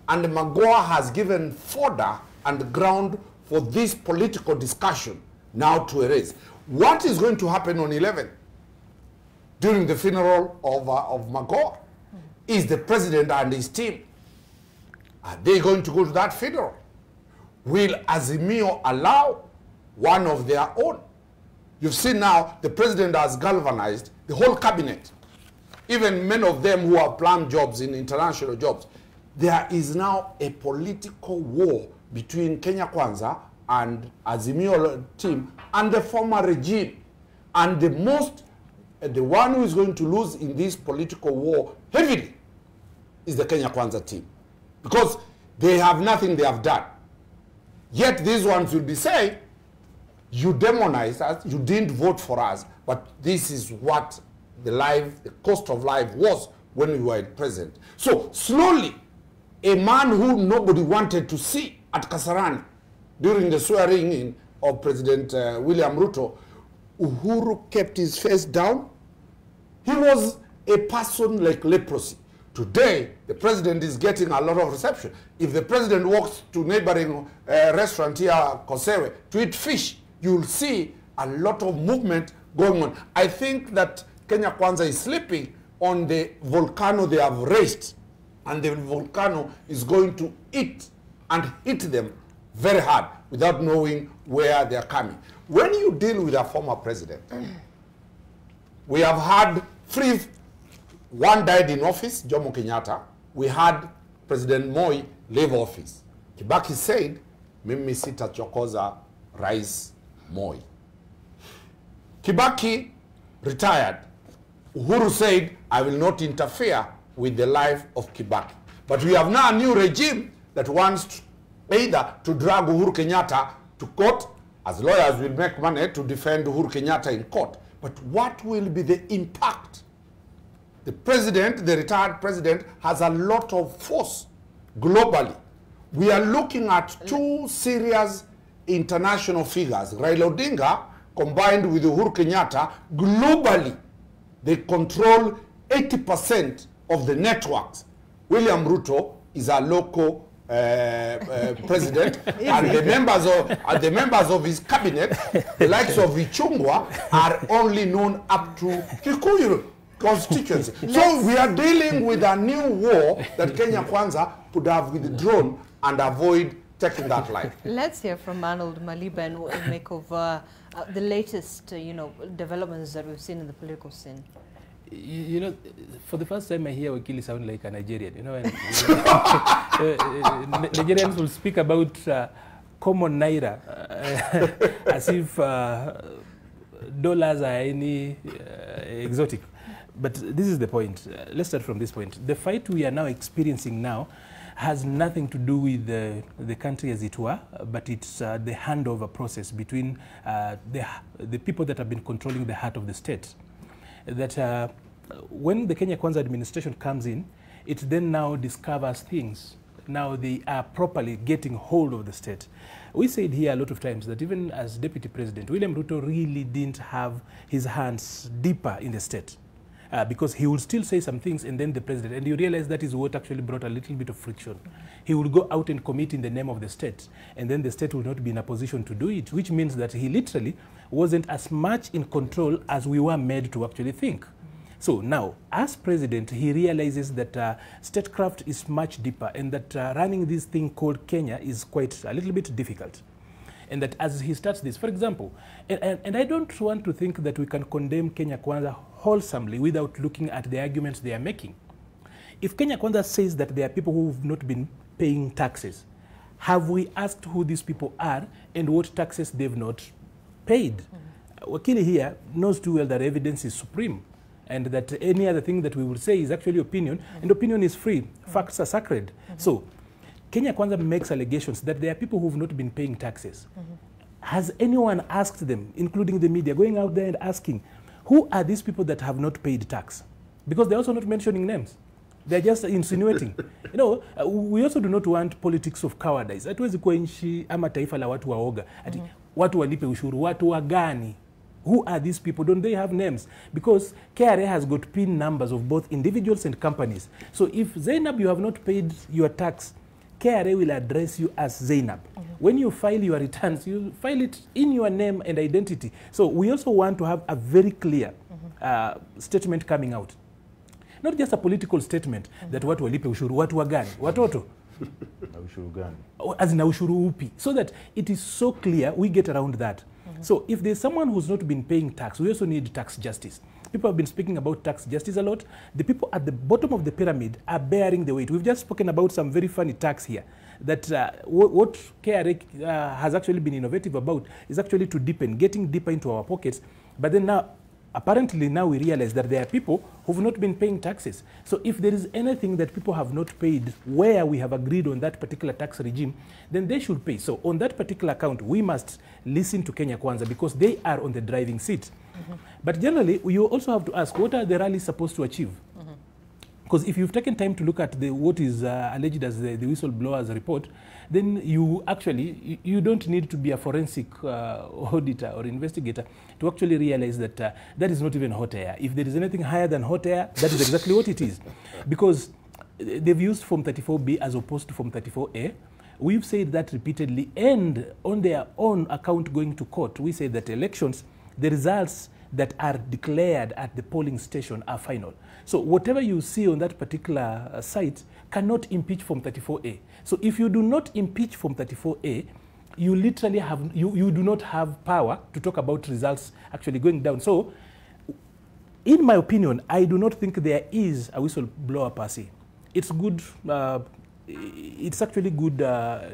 and Magoha has given fodder and ground for this political discussion now to erase. What is going to happen on 11 during the funeral of Magoha? Is the president and his team, are they going to go to that funeral? Will Azimio allow one of their own? You've seen now the president has galvanized the whole cabinet, even many of them who have planned jobs in international jobs. There is now a political war between Kenya Kwanza and Azimio team and the former regime. And the one who is going to lose in this political war heavily is the Kenya Kwanza team. Because they have nothing they have done. Yet these ones will be saying, you demonized us, you didn't vote for us, but this is what the cost of life was when we were present. So slowly, a man who nobody wanted to see at Kasarani during the swearing in of President William Ruto, Uhuru kept his face down. He was a person like leprosy. Today, the president is getting a lot of reception. If the president walks to neighboring restaurant here, Kosewe, to eat fish, you'll see a lot of movement going on. I think that Kenya Kwanza is sleeping on the volcano they have raised, and the volcano is going to eat and hit them very hard without knowing where they are coming. When you deal with a former president, we have had one died in office, Jomo Kenyatta. We had President Moi leave office. Kibaki said, mimi sitachokoza Rais Moi. Kibaki retired. Uhuru said, I will not interfere with the life of Kibaki. But we have now a new regime that wants either to drag Uhuru Kenyatta to court, as lawyers will make money to defend Uhuru Kenyatta in court. But what will be the impact? The president, the retired president, has a lot of force globally. We are looking at two serious international figures. Raila Odinga, combined with Uhuru Kenyatta, globally, they control 80% of the networks. William Ruto is a local president, and the members of his cabinet, the likes of Ichungwa, are only known up to Kikuyu constituency. So we are dealing with a new war that Kenya Kwanza could have withdrawn and avoid taking that line.
Let's hear from Arnold Maliba and what you make of the latest, developments that we've seen in the political scene.
You know, for the first time I hear Wakili sound like a Nigerian. You know, and Nigerians will speak about common naira as if dollars are any exotic. But this is the point. Let's start from this point. The fight we are now experiencing now has nothing to do with the country as it were, but it's the handover process between the people that have been controlling the heart of the state. That when the Kenya Kwanza administration comes in, it then now discovers things. Now they are properly getting hold of the state. We said here a lot of times that even as Deputy President, William Ruto really didn't have his hands deeper in the state. Because he would still say some things and then the president, and you realize that is what actually brought a little bit of friction. He would go out and commit in the name of the state, and then the state will not be in a position to do it, which means that he literally wasn't as much in control as we were made to actually think. So now, as president, he realizes that statecraft is much deeper, and that running this thing called Kenya is quite a little bit difficult. And that as he starts this, for example, and I don't want to think that we can condemn Kenya Kwanza wholesomely without looking at the arguments they are making. If Kenya Kwanza says that there are people who have not been paying taxes, have we asked who these people are and what taxes they've not paid? Wakili here knows too well that evidence is supreme, and that any other thing that we will say is actually opinion, and opinion is free. Facts are sacred. So Kenya Kwanza makes allegations that there are people who have not been paying taxes. Has anyone asked them, including the media, going out there and asking, who are these people that have not paid tax? Because they're also not mentioning names. They're just insinuating. You know, we also do not want politics of cowardice. Hatuwezi kuwa nchi ama taifa la watu waoga. Ati watu walipe ushuru, watu wagani. Who are these people? Don't they have names? Because KRA has got PIN numbers of both individuals and companies. So if Zainab, you have not paid your tax, KRA will address you as Zainab. When you file your returns, you file it in your name and identity. So we also want to have a very clear statement coming out. Not just a political statement that watu walipe ushuru, watu wagani, watoto.
Ushuru gani.
As na ushuru upi. So that it is so clear, we get around that. So if there's someone who's not been paying tax, we also need tax justice. People have been speaking about tax justice a lot. The people at the bottom of the pyramid are bearing the weight. We've just spoken about some very funny tax here. That what KRA has actually been innovative about is actually to deepen, getting deeper into our pockets. But then now, apparently now we realize that there are people who've not been paying taxes. So if there is anything that people have not paid where we have agreed on that particular tax regime, then they should pay. So on that particular account, we must listen to Kenya Kwanza because they are on the driving seat. But generally, you also have to ask, what are the rallies supposed to achieve? Because if you've taken time to look at what is alleged as the whistleblower's report, then you actually, you don't need to be a forensic auditor or investigator to actually realize that that is not even hot air. If there is anything higher than hot air, that is exactly what it is. Because they've used Form 34B as opposed to Form 34A. We've said that repeatedly, and on their own account going to court, we say that elections, the results that are declared at the polling station are final. So whatever you see on that particular site cannot impeach Form 34A. So if you do not impeach Form 34A, you literally have, you do not have power to talk about results actually going down. So in my opinion, I do not think there is a whistleblower per se. It's good, it's actually good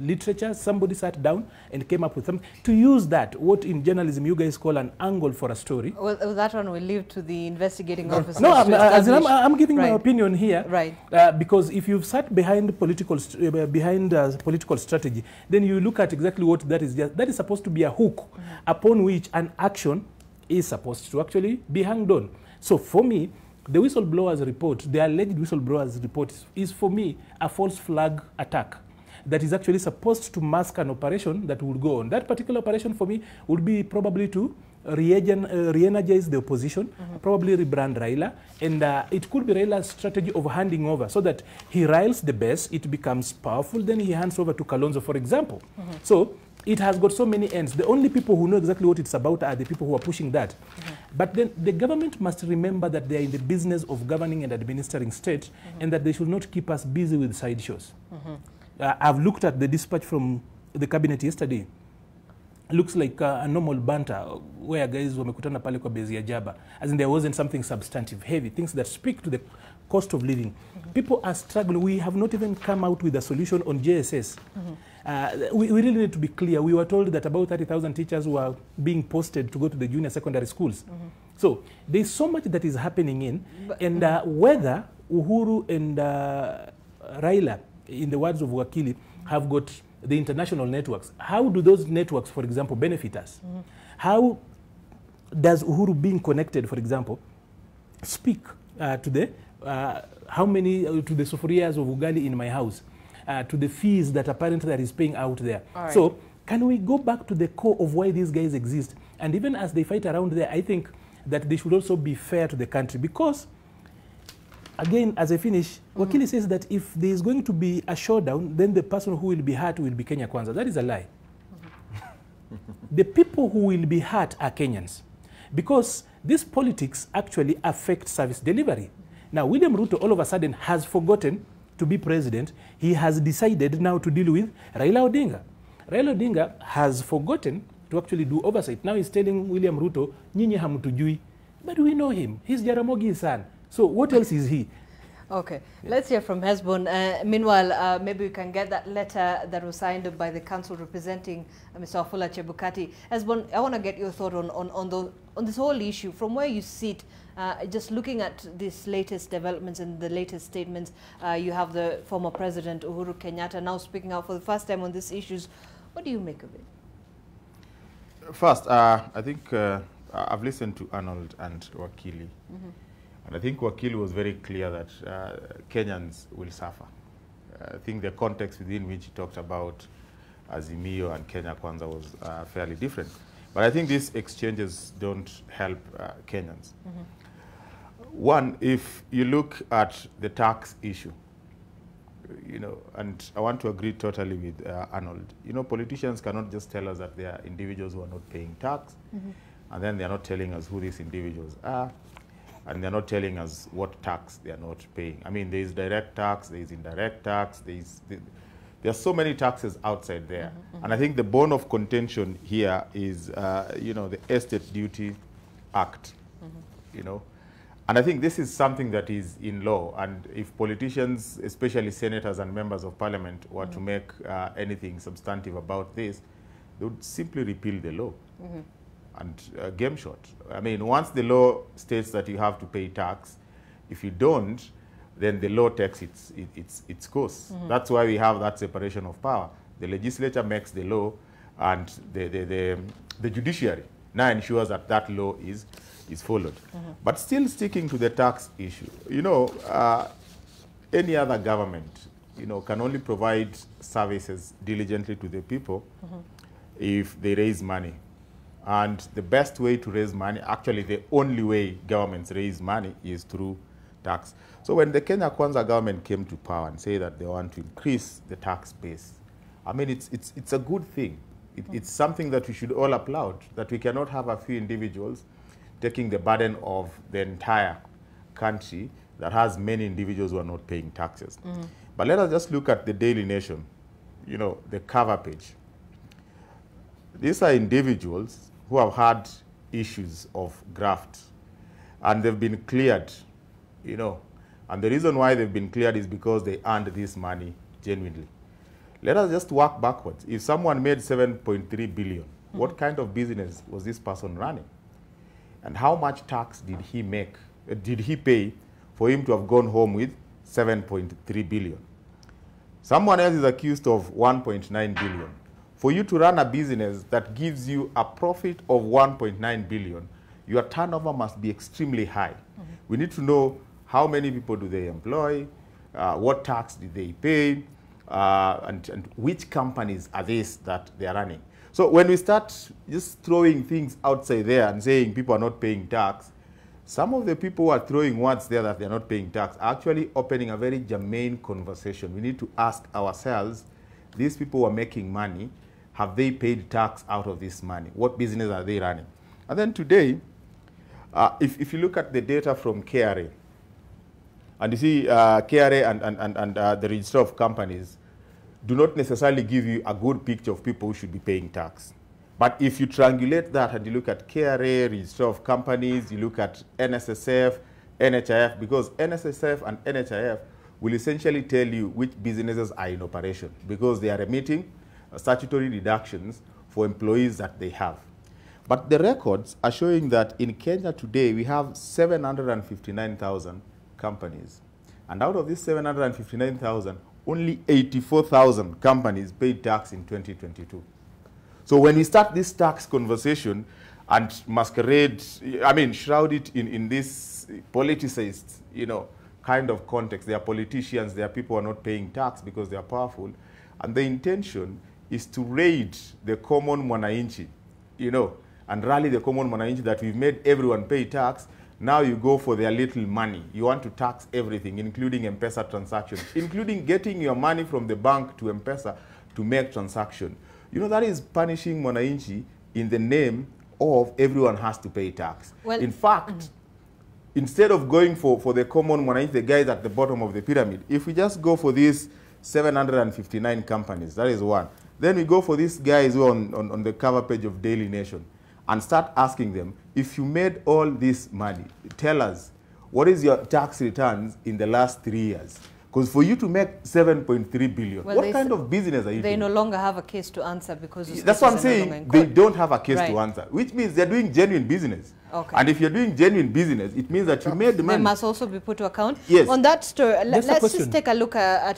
literature. Somebody sat down and came up with something to use that, what in journalism you guys call an angle for a story.
Well, that one will leave to the investigating officers.
No, I'm giving my opinion here.
Right.
Because if you've sat behind political strategy, then you look at exactly what that is. That is supposed to be a hook upon which an action is supposed to actually be hanged on. So for me, the whistleblower's report, the alleged whistleblower's report is for me a false flag attack that is actually supposed to mask an operation that will go on. That particular operation for me would be probably to re-energize the opposition, probably rebrand Raila, and it could be Raila's strategy of handing over so that he riles the base, it becomes powerful, then he hands over to Kalonzo, for example. So it has got so many ends. The only people who know exactly what it's about are the people who are pushing that. But then the government must remember that they are in the business of governing and administering state, and that they should not keep us busy with sideshows. I've looked at the dispatch from the cabinet yesterday looks like a normal banter where guys wamekutana pale kwa bezi ya Jaba. As in there wasn't something substantive, heavy, things that speak to the cost of living. People are struggling. We have not even come out with a solution on JSS. We really need to be clear. We were told that about 30,000 teachers were being posted to go to the junior secondary schools. So there's so much that is happening in, and whether Uhuru and Raila, in the words of Wakili, have got the international networks. How do those networks, for example, benefit us? How does Uhuru being connected, for example, speak to the how many to the sufurias of ugali in my house, to the fees that apparently that is paying out there?
Right.
So can we go back to the core of why these guys exist? And even as they fight around there, I think that they should also be fair to the country, because again, as I finish, Wakili says that if there is going to be a showdown, then the person who will be hurt will be Kenya Kwanza. That is a lie. The people who will be hurt are Kenyans, because this politics actually affect service delivery. Now, William Ruto all of a sudden has forgotten to be president. He has decided now to deal with Raila Odinga. Raila Odinga has forgotten to actually do oversight. Now he's telling William Ruto, nyinyi hamtujui. But we know him. He's Jaramogi's son. So what else is he?
Okay, let's hear from Hesbon. Meanwhile, maybe we can get that letter that was signed by the council representing Mr. Wafula Chebukati. Hesbon, I want to get your thought on this whole issue. From where you sit, just looking at these latest developments and the latest statements, you have the former president Uhuru Kenyatta now speaking out for the first time on these issues. What do you make of it?
First, I think I've listened to Arnold and Wakili. And I think Wakili was very clear that Kenyans will suffer. I think the context within which he talked about Azimio and Kenya Kwanza was fairly different. But I think these exchanges don't help Kenyans. One, if you look at the tax issue, you know, and I want to agree totally with Arnold, you know, politicians cannot just tell us that there are individuals who are not paying tax, and then they're not telling us who these individuals are, and they're not telling us what tax they are not paying. I mean, there is direct tax, there is indirect tax, there are so many taxes outside there. And I think the bone of contention here is, you know, the Estate Duty Act, you know. And I think this is something that is in law. And if politicians, especially senators and members of parliament, were to make anything substantive about this, they would simply repeal the law. And game shot. I mean, once the law states that you have to pay tax, if you don't, then the law takes its course. That's why we have that separation of power. The legislature makes the law, and the judiciary now ensures that that law is followed. But still sticking to the tax issue, you know, any other government, you know, can only provide services diligently to the people if they raise money. And the best way to raise money, actually the only way governments raise money, is through tax. So when the Kenya Kwanza government came to power and say that they want to increase the tax base, I mean, it's a good thing. It's something that we should all applaud, that we cannot have a few individuals taking the burden of the entire country that has many individuals who are not paying taxes. But let us just look at the Daily Nation, you know, the cover page. These are individuals who have had issues of graft, and they've been cleared, you know. And the reason why they've been cleared is because they earned this money genuinely. Let us just work backwards. If someone made 7.3 billion, what kind of business was this person running? And how much tax did he pay for him to have gone home with 7.3 billion? Someone else is accused of 1.9 billion. For you to run a business that gives you a profit of 1.9 billion, your turnover must be extremely high. We need to know how many people do they employ, what tax did they pay, and which companies are these that they are running. So when we start just throwing things outside there and saying people are not paying tax, some of the people who are throwing words there that they're not paying tax are actually opening a very germane conversation. We need to ask ourselves, these people who are making money, have they paid tax out of this money? What business are they running? And then today, if you look at the data from KRA, and you see KRA and the Register of Companies do not necessarily give you a good picture of people who should be paying tax. But if you triangulate that and you look at KRA, register of companies, you look at NSSF, NHIF, because NSSF and NHIF will essentially tell you which businesses are in operation because they are remitting statutory deductions for employees that they have. But the records are showing that in Kenya today, we have 759,000 companies. And out of these 759,000, only 84,000 companies paid tax in 2022. So when we start this tax conversation and masquerade, shroud it in this politicized, kind of context, they are politicians, they are people who are not paying tax because they are powerful, and the intention is to raid the common mwananchi, and rally the common mwananchi that we've made everyone pay tax. Now you go for their little money. You want to tax everything, including M-Pesa transactions, including getting your money from the bank to M-Pesa to make transaction. That is punishing mwananchi in the name of everyone has to pay tax. Well, in fact, instead of going for the common mwananchi, the guys at the bottom of the pyramid, if we just go for these 759 companies, that is one. Then we go for these guys who are on the cover page of Daily Nation and start asking them, if you made all this money, tell us, what is your tax returns in the last 3 years? Because for you to make 7.3 billion, well, what kind of business are you doing?
They no longer have a case to answer because
that's what I'm saying. They don't have a case to answer, which means they're doing genuine business.
Okay.
And if you're doing genuine business, it means that you made the money.
They must also be put to account.
Yes.
On that story, let's just take a look at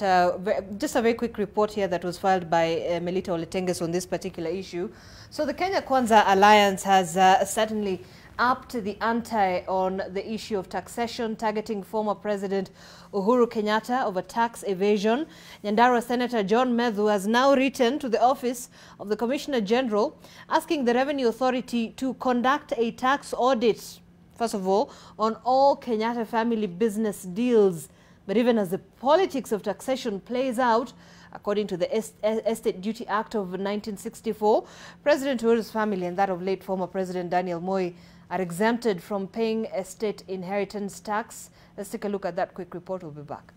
just a very quick report here that was filed by Melita Oletenges on this particular issue. So the Kenya Kwanza Alliance has certainly upped the ante on the issue of taxation, targeting former President Uhuru Kenyatta over tax evasion. Nyandarua Senator John Methu has now written to the office of the Commissioner General asking the Revenue Authority to conduct a tax audit, first of all, on all Kenyatta family business deals. But even as the politics of taxation plays out, according to the Estate Duty Act of 1964, President Uhuru's family and that of late former President Daniel Moi are exempted from paying estate inheritance tax. Let's take a look at that quick report. We'll be back.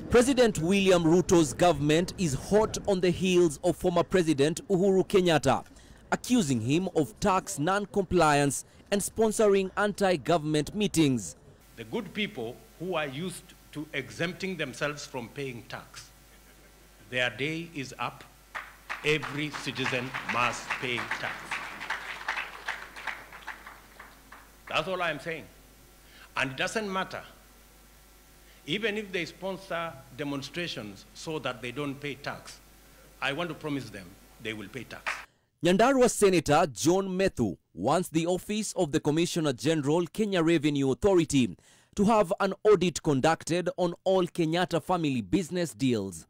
President William Ruto's government is hot on the heels of former President Uhuru Kenyatta, accusing him of tax non-compliance and sponsoring anti-government meetings.
The good people who are used to exempting themselves from paying tax, their day is up. Every citizen must pay tax. That's all I'm saying. And it doesn't matter. Even if they sponsor demonstrations so that they don't pay tax, I want to promise them they will pay tax.
Nyandarua Senator John Methu wants the Office of the Commissioner General, Kenya Revenue Authority, to have an audit conducted on all Kenyatta family business deals.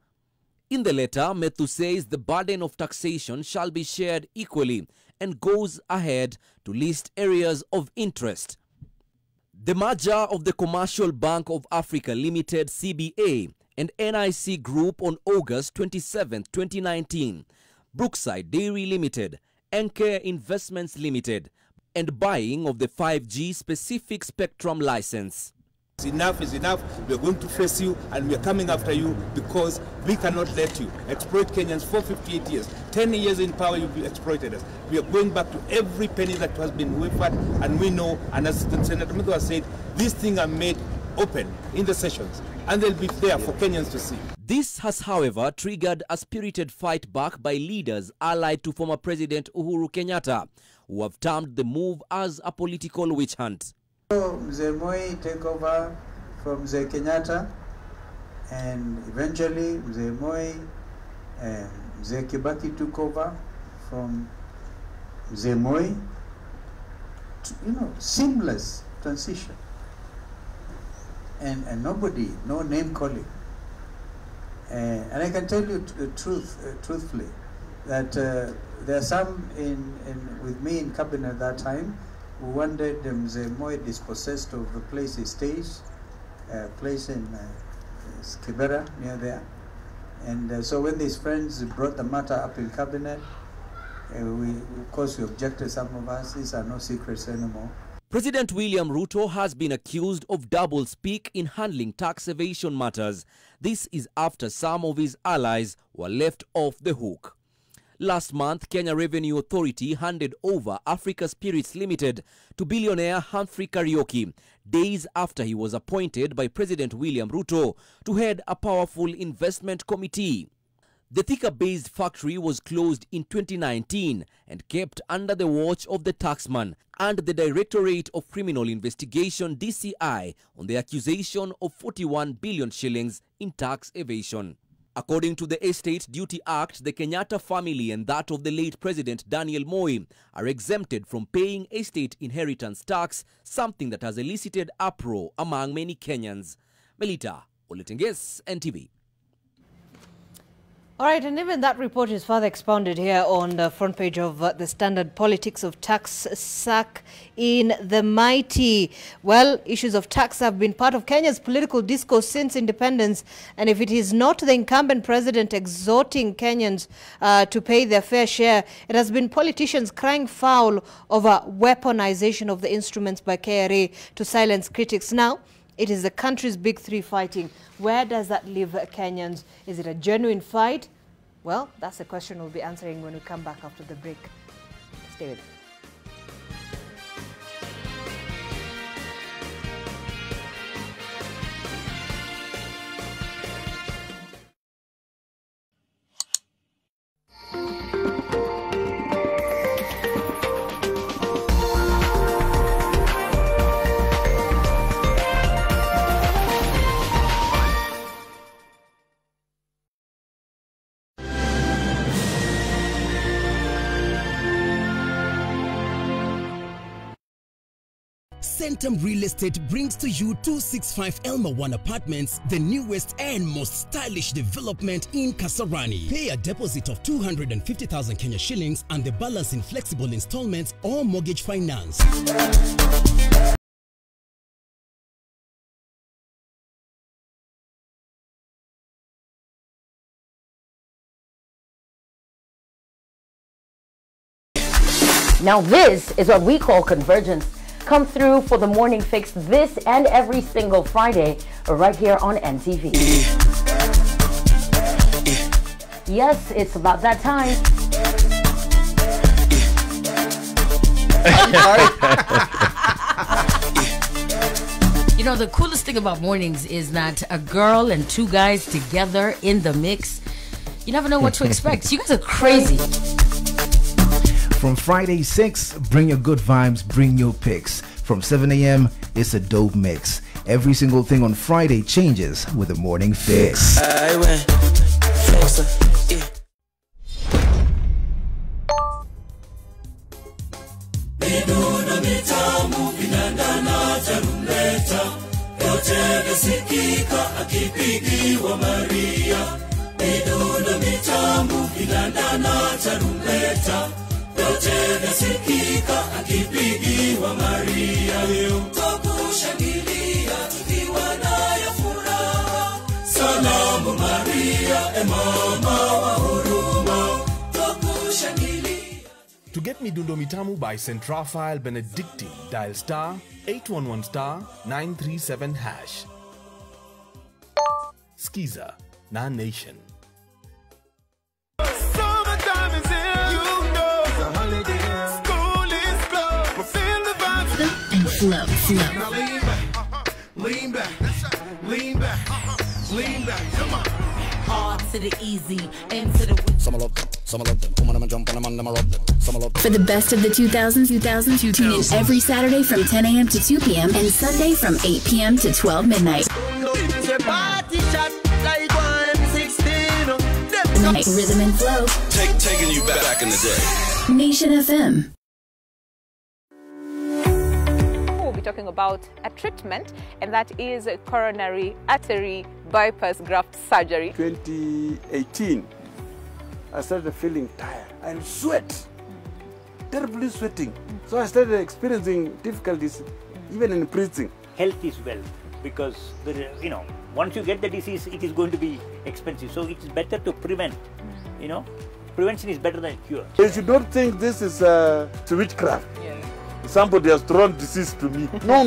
In the letter, Methu says the burden of taxation shall be shared equally and goes ahead to list areas of interest. The merger of the Commercial Bank of Africa Limited CBA and NIC Group on August 27, 2019, Brookside Dairy Limited, Encare Investments Limited, and buying of the 5G specific spectrum license.
Enough is enough. We are going to face you and we are coming after you because we cannot let you exploit Kenyans for 58 years. 10 years in power, you've exploited us. We are going back to every penny that has been wafered, and we know, and as Senator Methu has said, these things are made open in the sessions and they'll be there for Kenyans to see.
This has, however, triggered a spirited fight back by leaders allied to former President Uhuru Kenyatta, who have termed the move as a political witch hunt.
Mzee Moi take over from Mzee Kenyatta, and eventually Mzee Moi and Mzee Chebukati took over from Mzee Moi. Seamless transition, and nobody, no name calling. And I can tell you truthfully, that there are some with me in cabinet at that time who wanted Mzee Moi dispossessed of the place he stays, place in Kibera, near there. And so when these friends brought the matter up in cabinet, of course we objected, some of us. These are no secrets anymore.
President William Ruto has been accused of double-speak in handling tax evasion matters. This is after some of his allies were left off the hook. Last month, Kenya Revenue Authority handed over Africa Spirits Limited to billionaire Humphrey Kariuki, days after he was appointed by President William Ruto to head a powerful investment committee. The Thika-based factory was closed in 2019 and kept under the watch of the taxman and the Directorate of Criminal Investigation (DCI) on the accusation of 41 billion shillings in tax evasion. According to the Estate Duty Act, the Kenyatta family and that of the late President Daniel Moi are exempted from paying estate inheritance tax, something that has elicited uproar among many Kenyans. Melita Oletenges, NTV.
All right, and even that report is further expounded here on the front page of the Standard. Politics of tax suck in the mighty. Well, issues of tax have been part of Kenya's political discourse since independence, and if it is not the incumbent president exhorting Kenyans to pay their fair share, it has been politicians crying foul over weaponization of the instruments by KRA to silence critics. Now, it is the country's big three fighting. Where does that leave Kenyans? Is it a genuine fight? Well, that's the question we'll be answering when we come back after the break. Stay with us.
Centum Real Estate brings to you 265 Elma 1 Apartments, the newest and most stylish development in Kasarani. Pay a deposit of 250,000 Kenya shillings and the balance in flexible installments or mortgage finance.
Now this is what we call convergence. Come through for the morning fix this and every single Friday right here on NTV. Yes, it's about that time.
You know, the coolest thing about mornings is that a girl and two guys together in the mix, you never know what to expect. You guys are crazy.
From Friday 6, bring your good vibes, bring your picks. From 7 a.m., it's a dope mix. Every single thing on Friday changes with the morning fix.
Salamu Maria, mama wa huruma, to get Midundo Mitamu by St. Raphael Benedictine, dial star 811 star 937 hash. Skiza, Na Nation.
Summertime is here, you know it's a holiday. School is closed, but feel the vibes and flow. Now lean back, lean back, lean back, lean back, come on.
R to the easy, M to the...
Some love them, some love them. Woman, I'm jumping, I'm on them, I rob them. Some love them.
For the best of the 2000s, tune in every Saturday from 10 a.m. to 2 p.m. and Sunday from 8 p.m. to 12 midnight. Rhythm and flow.
Taking you back in the day.
Nation FM.
We'll be talking about a treatment, and that is coronary artery bypass graft surgery.
2018, I started feeling tired and sweat, terribly sweating. So I started experiencing difficulties even in breathing.
Health is wealth, because once you get the disease, it is going to be expensive. So it is better to prevent. Prevention is better than cure.
You should not think this is witchcraft. Yeah. somebody has thrown disease to me. No.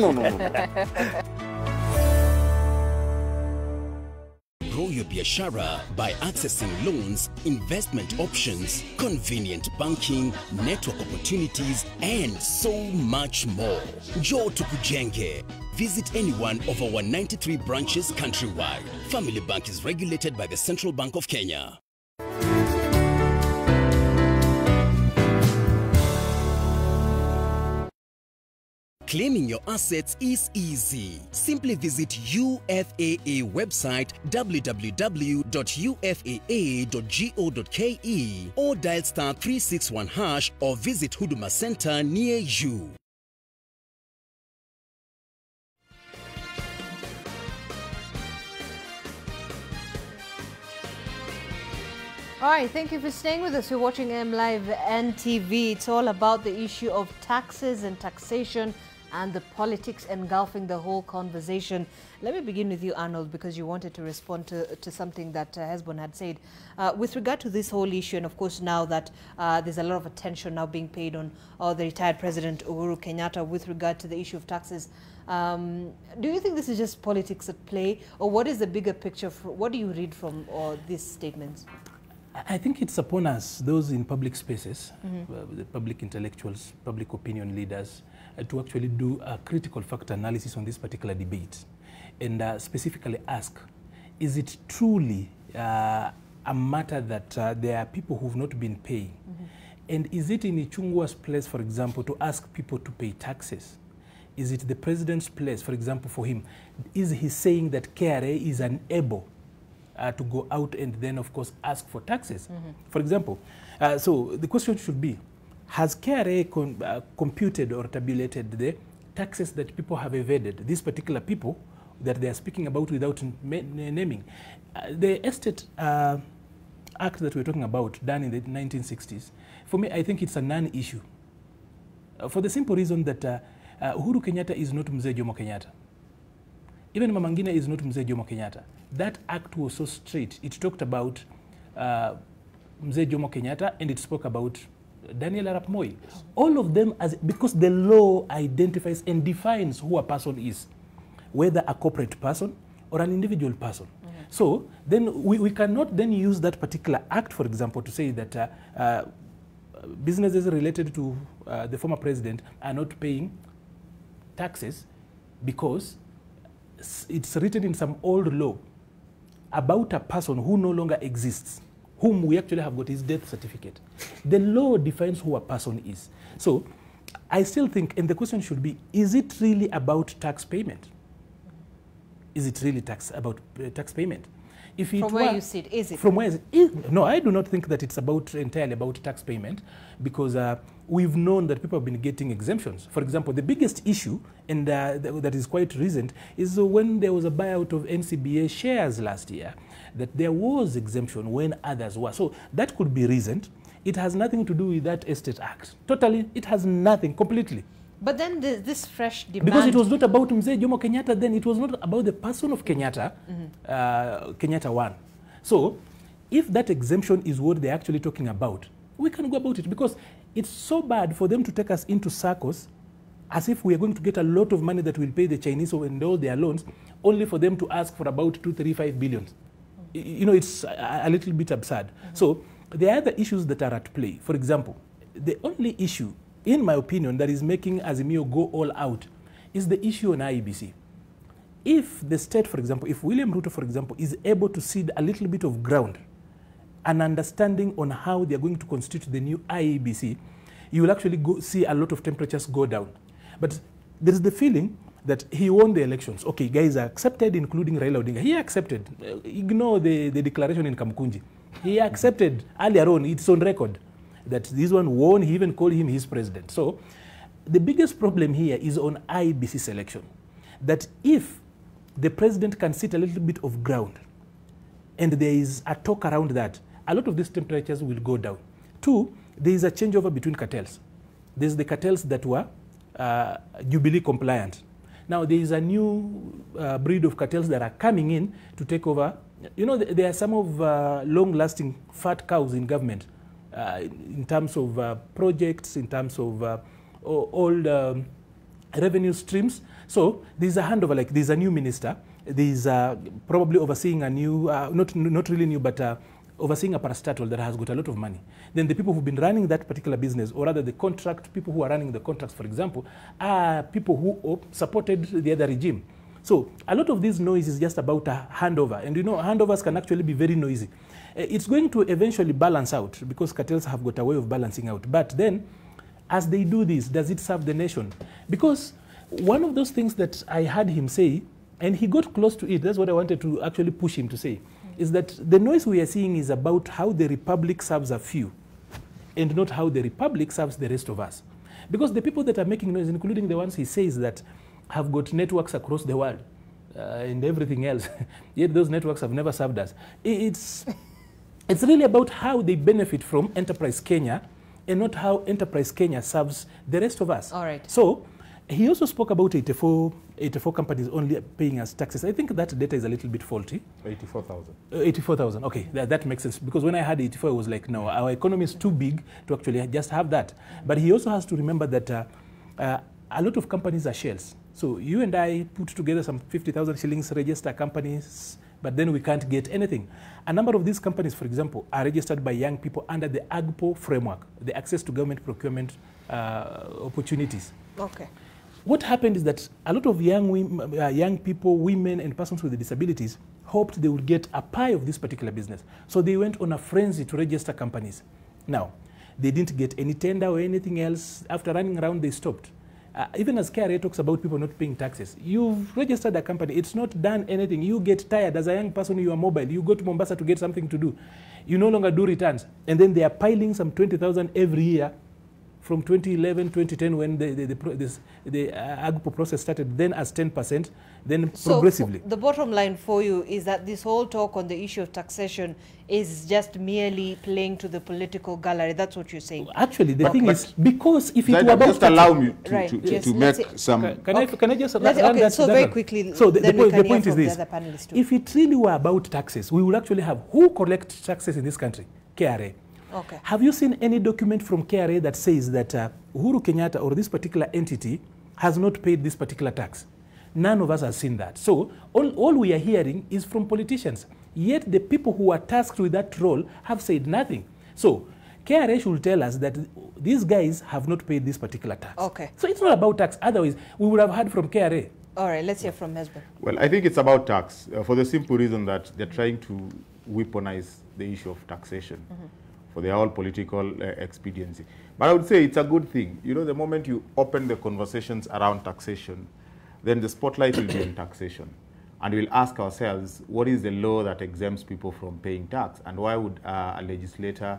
Grow your biashara by accessing loans, investment options, convenient banking, network opportunities, and so much more. Njoo tukujenge. Visit any one of our 93 branches countrywide. Family Bank is regulated by the Central Bank of Kenya. Claiming your assets is easy. Simply visit UFAA website www.ufaa.go.ke or dial *361# or visit Huduma Center near you.
All right, thank you for staying with us. You're watching M Live NTV. It's all about the issue of taxes and taxation and the politics engulfing the whole conversation. Let me begin with you, Arnold, because you wanted to respond to something that Hesbon had said. With regard to this whole issue, and of course now that there's a lot of attention now being paid on the retired President Uhuru Kenyatta with regard to the issue of taxes, do you think this is just politics at play, or what is the bigger picture? What do you read from these statements?
I think it's upon us, those in public spaces, the public intellectuals, public opinion leaders, to actually do a critical factor analysis on this particular debate and specifically ask, is it truly a matter that there are people who've not been paying? And is it in Ichungwa's place, for example, to ask people to pay taxes? Is it the president's place, for example, for him? Is he saying that KRA is unable to go out and then, of course, ask for taxes? For example, so the question should be, has KRA computed or tabulated the taxes that people have evaded, these particular people that they are speaking about without naming? The Estate Act that we're talking about, done in the 1960s, for me, I think it's a non-issue. For the simple reason that Uhuru Kenyatta is not Mzee Jomo Kenyatta. Even Mama Ngina is not Mzee Jomo Kenyatta. That act was so straight. It talked about Mzee Jomo Kenyatta and it spoke about Daniel Arap Moi. All of them, because the law identifies and defines who a person is, whether a corporate person or an individual person. So then we cannot then use that particular act, for example, to say that businesses related to the former president are not paying taxes because it's written in some old law about a person who no longer exists, whom we actually have got his death certificate. The law defines who a person is. So I still think, and the question should be, is it really about tax payment? Is it really about tax payment? If it
from where you sit, is it?
From where is it? No, I do not think that it's entirely about tax payment, because we've known that people have been getting exemptions. For example, the biggest issue, and that is quite recent, is when there was a buyout of NCBA shares last year, that there was exemption when others were. So that could be recent. It has nothing to do with that Estate Act. Totally, it has nothing, completely.
But then this fresh demand...
Because it was not about Mzee Jomo Kenyatta then, it was not about the person of Kenyatta, Kenyatta 1. So, if that exemption is what they're actually talking about, we can go about it, because it's so bad for them to take us into circles as if we are going to get a lot of money that will pay the Chinese and all their loans, only for them to ask for about 235 billion. You know, it's a little bit absurd. So, there are other issues that are at play. For example, the only issue, in my opinion, that is making Azimio go all out is the issue on IEBC. If the state, for example, if William Ruto, for example, is able to cede a little bit of ground, an understanding on how they are going to constitute the new IEBC, you will actually see a lot of temperatures go down. But there is the feeling that he won the elections. Okay, guys are accepted, including Raila Odinga. He accepted. Ignore the declaration in Kamkunji. He accepted earlier on, it's on record, that this one won. He even called him his president. So the biggest problem here is on IEBC selection, that if the president can sit a little bit of ground and there is a talk around that, a lot of these temperatures will go down. Two, there is a changeover between cartels. There's the cartels that were Jubilee compliant. Now there is a new breed of cartels that are coming in to take over. You know, there are some of long-lasting fat cows in government, in terms of projects, in terms of old revenue streams. So there's a handover, like there's a new minister, there's probably overseeing a new, not really new, but overseeing a parastatal that has got a lot of money. Then the people who've been running that particular business, or rather the contract, people who are running the contracts, for example, are people who supported the other regime. So a lot of this noise is just about a handover. And you know, handovers can actually be very noisy. It's going to eventually balance out because cartels have got a way of balancing out. But then, as they do this, does it serve the nation? Because one of those things that I heard him say, and he got close to it, that's what I wanted to actually push him to say, is that the noise we are seeing is about how the republic serves a few and not how the republic serves the rest of us. Because the people that are making noise, including the ones he says that have got networks across the world and everything else, yet those networks have never served us. It's really about how they benefit from Enterprise Kenya and not how Enterprise Kenya serves the rest of us.
All right.
So he also spoke about 84 companies only paying us taxes. I think that data is a little bit faulty.
84,000.
84,000, okay, that makes sense. Because when I had 84, I was like, no, our economy is too big to actually just have that. But he also has to remember that a lot of companies are shells. So you and I put together some 50,000 shillings, register companies, but then we can't get anything. A number of these companies, for example, are registered by young people under the AGPO framework, the Access to Government Procurement Opportunities.
Okay.
What happened is that a lot of young people, women, and persons with disabilities hoped they would get a pie of this particular business. So they went on a frenzy to register companies. Now, they didn't get any tender or anything else. After running around, they stopped. Even as KRA talks about people not paying taxes, you've registered a company, it's not done anything. You get tired. As a young person, you are mobile. You go to Mombasa to get something to do. You no longer do returns. And then they are piling some 20,000 every year from 2011, 2010, when the AGPO process started, then as 10%, then
so
progressively.
The bottom line for you is that this whole talk on the issue of taxation is just merely playing to the political gallery. That's what you're saying.
Actually, the thing is, because if it were about...
Just allow me to,
right,
to make some...
Can I just run
okay,
that?
So very quickly,
so the point is this.
If
it really were about taxes, we would actually have who collects taxes in this country? KRA.
Okay.
Have you seen any document from KRA that says that Uhuru Kenyatta or this particular entity has not paid this particular tax? None of us has seen that. So all we are hearing is from politicians. Yet the people who are tasked with that role have said nothing. So KRA should tell us that these guys have not paid this particular tax.
Okay.
So it's not about tax. Otherwise, we would have heard from KRA.
All right, let's hear from Hezbollah.
Well, I think it's about tax for the simple reason that they're trying to weaponize the issue of taxation. For their whole political expediency. But I would say it's a good thing. You know, the moment you open the conversations around taxation, then the spotlight will be on taxation. And we'll ask ourselves, what is the law that exempts people from paying tax? And why would a legislator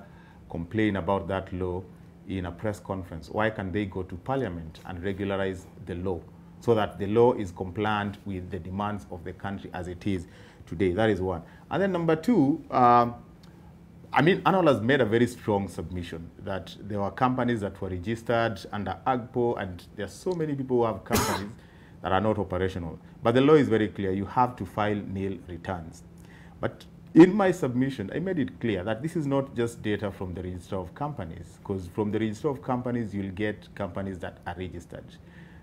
complain about that law in a press conference? Why can't they go to parliament and regularize the law so that the law is compliant with the demands of the country as it is today? That is one. And then number two, I mean, Anol has made a very strong submission that there were companies that were registered under AGPO, and there are so many people who have companies that are not operational. But the law is very clear. You have to file nil returns. But in my submission, I made it clear that this is not just data from the register of companies, because from the register of companies, you'll get companies that are registered.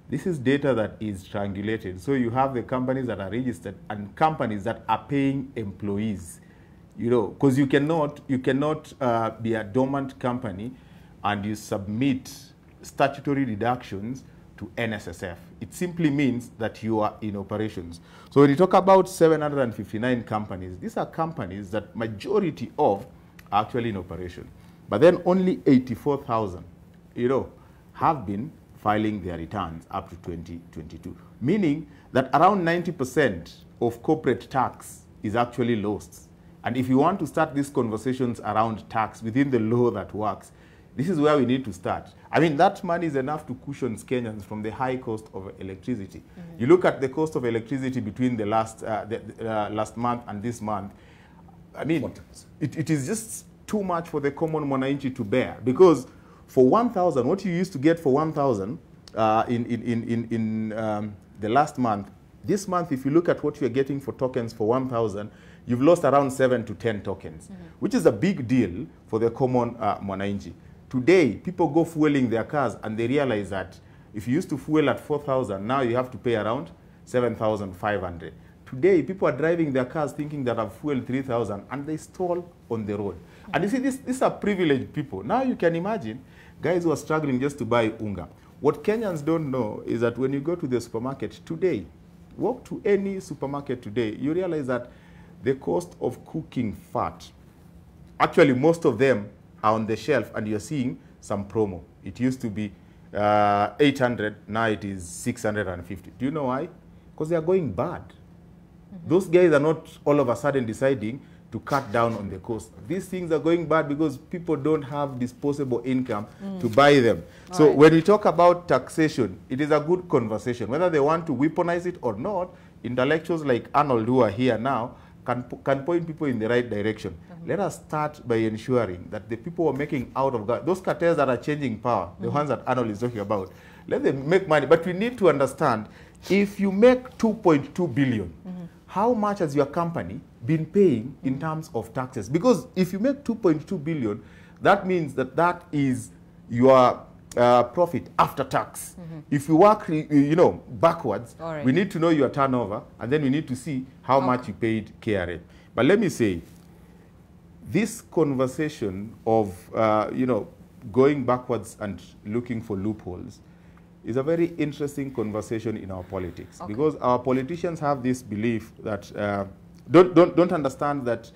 This is data that is triangulated. So you have the companies that are registered and companies that are paying employees. You know, because you cannot be a dormant company and you submit statutory deductions to NSSF. It simply means that you are in operations. So when you talk about 759 companies, these are companies that majority of are actually in operation. But then only 84,000, you know, have been filing their returns up to 2022, meaning that around 90% of corporate tax is actually lost. And if you want to start these conversations around tax within the law that works, this is where we need to start. I mean, that money is enough to cushion Kenyans from the high cost of electricity. You look at the cost of electricity between the last month and this month. I mean, it is just too much for the common mwananchi to bear. Because for 1,000, what you used to get for 1,000 in the last month, this month, if you look at what you're getting for tokens for 1,000, you've lost around 7 to 10 tokens, which is a big deal for the common mwananchi. Today, people go fueling their cars and they realize that if you used to fuel at 4,000, now you have to pay around 7,500. Today, people are driving their cars thinking that I've fueled 3,000 and they stall on the road. And you see, these are privileged people. Now you can imagine guys who are struggling just to buy unga. What Kenyans don't know is that when you go to the supermarket today, walk to any supermarket today, you realize that the cost of cooking fat, actually most of them are on the shelf and you're seeing some promo. It used to be 800, now it is 650. Do you know why? Because they are going bad. Those guys are not all of a sudden deciding to cut down on the cost. These things are going bad because people don't have disposable income to buy them. So when we talk about taxation, it is a good conversation. Whether they want to weaponize it or not, intellectuals like Arnold who are here now can point people in the right direction. Let us start by ensuring that the people who are making out of those cartels that are changing power, the ones that Arnold is talking about, let them make money. But we need to understand, if you make 2.2 billion, how much has your company been paying in terms of taxes? Because if you make 2.2 billion, that means that that is your profit after tax. If you work, backwards, we need to know your turnover, and then we need to see how much you paid KRA. But let me say, this conversation of, going backwards and looking for loopholes is a very interesting conversation in our politics, because our politicians have this belief that don't understand that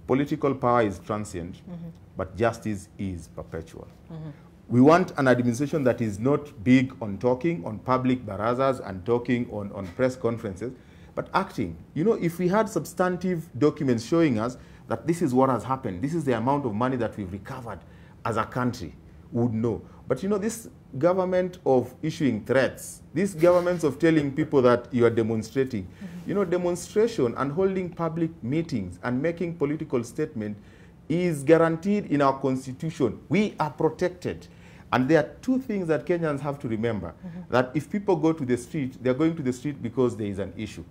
political power is transient, but justice is perpetual. We want an administration that is not big on talking on public barazas and talking on press conferences, but acting. If we had substantive documents showing us that this is what has happened, this is the amount of money that we've recovered as a country, we would know. But this government of issuing threats, these governments of telling people that you are demonstrating, demonstration and holding public meetings and making political statements is guaranteed in our constitution. We are protected. And there are two things that Kenyans have to remember, that if people go to the street, they're going to the street because there is an issue.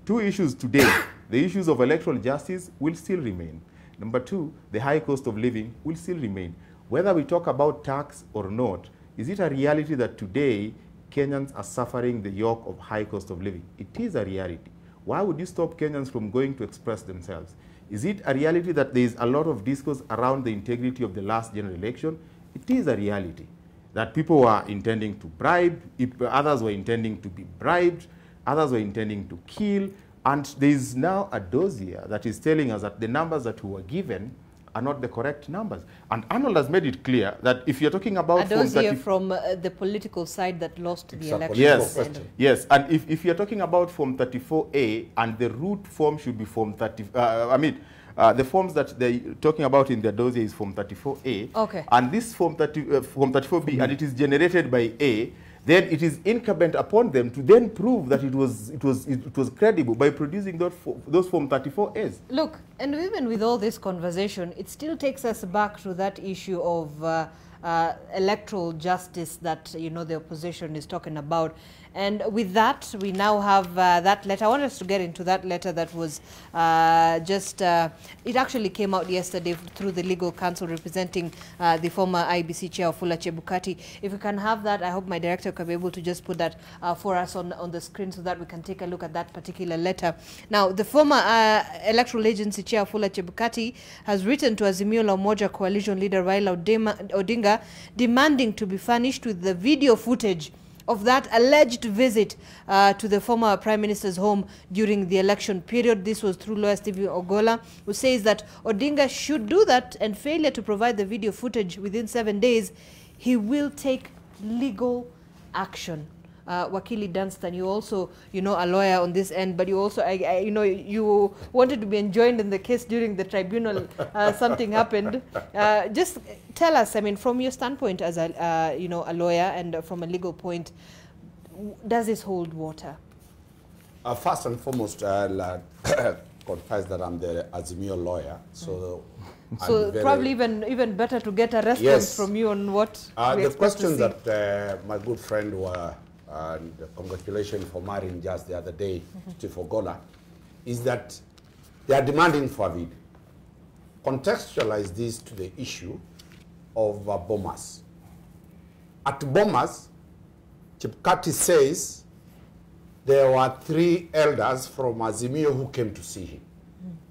Two issues today. The issues of electoral justice will still remain. Number two, the high cost of living will still remain. Whether we talk about tax or not, is it a reality that today Kenyans are suffering the yoke of high cost of living? It is a reality. Why would you stop Kenyans from going to express themselves? Is it a reality that there is a lot of discourse around the integrity of the last general election? It is a reality that people were intending to bribe, others were intending to be bribed, others were intending to kill, and there is now a dossier that is telling us that the numbers that we were given are not the correct numbers. And Arnold has made it clear that if you're talking about
a dossier from the political side that lost the election.
Yes, and if you're talking about Form 34A and the root form should be Form 30, the forms that they're talking about in their dossier is Form 34A, and this Form 34B, and it is generated by A, then it is incumbent upon them to then prove that it was credible by producing those Form 34As.
Look, and even with all this conversation, it still takes us back to that issue of electoral justice that the opposition is talking about. And with that, we now have that letter. I want us to get into that letter that was it actually came out yesterday through the legal counsel representing the former IBC chair, Wafula Chebukati. If we can have that, I hope my director can be able to just put that for us on the screen so that we can take a look at that particular letter. Now, the former electoral agency chair, Wafula Chebukati, has written to Azimio la Umoja coalition leader Raila Odinga demanding to be furnished with the video footage of that alleged visit to the former Prime Minister's home during the election period. This was through lawyer Stephen Ogola, who says that Odinga should do that, and failure to provide the video footage within 7 days, he will take legal action. Wakili Dunstan, you also, a lawyer on this end, but you also, you wanted to be enjoined in the case during the tribunal. Something happened. Just tell us, from your standpoint as a, a lawyer and from a legal point, does this hold water?
First and foremost, I'll confess that I'm the Azimio lawyer, so
probably even better to get a response from you on what we
the question that my good friend and congratulations for marrying just the other day, Chief Ogola, is that they are demanding for a video. Contextualize this to the issue of Bomas. At Bomas, Chebukati says there were 3 elders from Azimio who came to see him.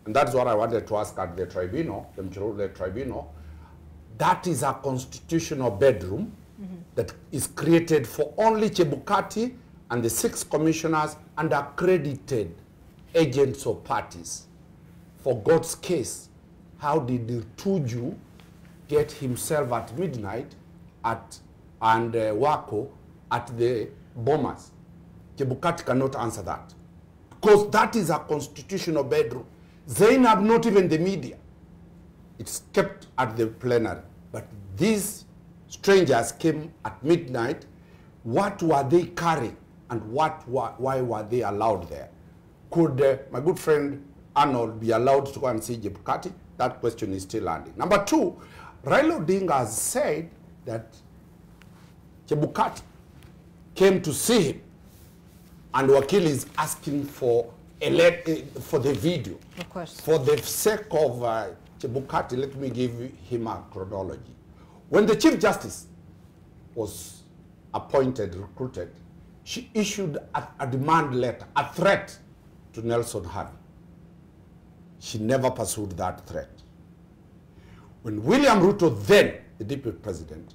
And that's what I wanted to ask at the tribunal, the tribunal. That is a constitutional bedroom that is created for only Chebukati and the 6 commissioners and accredited agents or parties. For God's case, how did Tuju get himself at midnight and Wako at the Bomas? Chebukati cannot answer that. Because that is a constitutional bedroom. Zainab, not even the media. It's kept at the plenary. But these strangers came at midnight. What were they carrying? And why were they allowed there? Could my good friend Arnold be allowed to go and see Chebukati? That question is still landing. Number 2, Raila Odinga has said that Chebukati came to see him, and Wakil is asking for the video.
Of course. For
the sake of Chebukati, let me give him a chronology. When the Chief Justice was appointed, recruited, she issued a demand letter, a threat to Nelson Harvey. She never pursued that threat. When William Ruto, then the deputy president,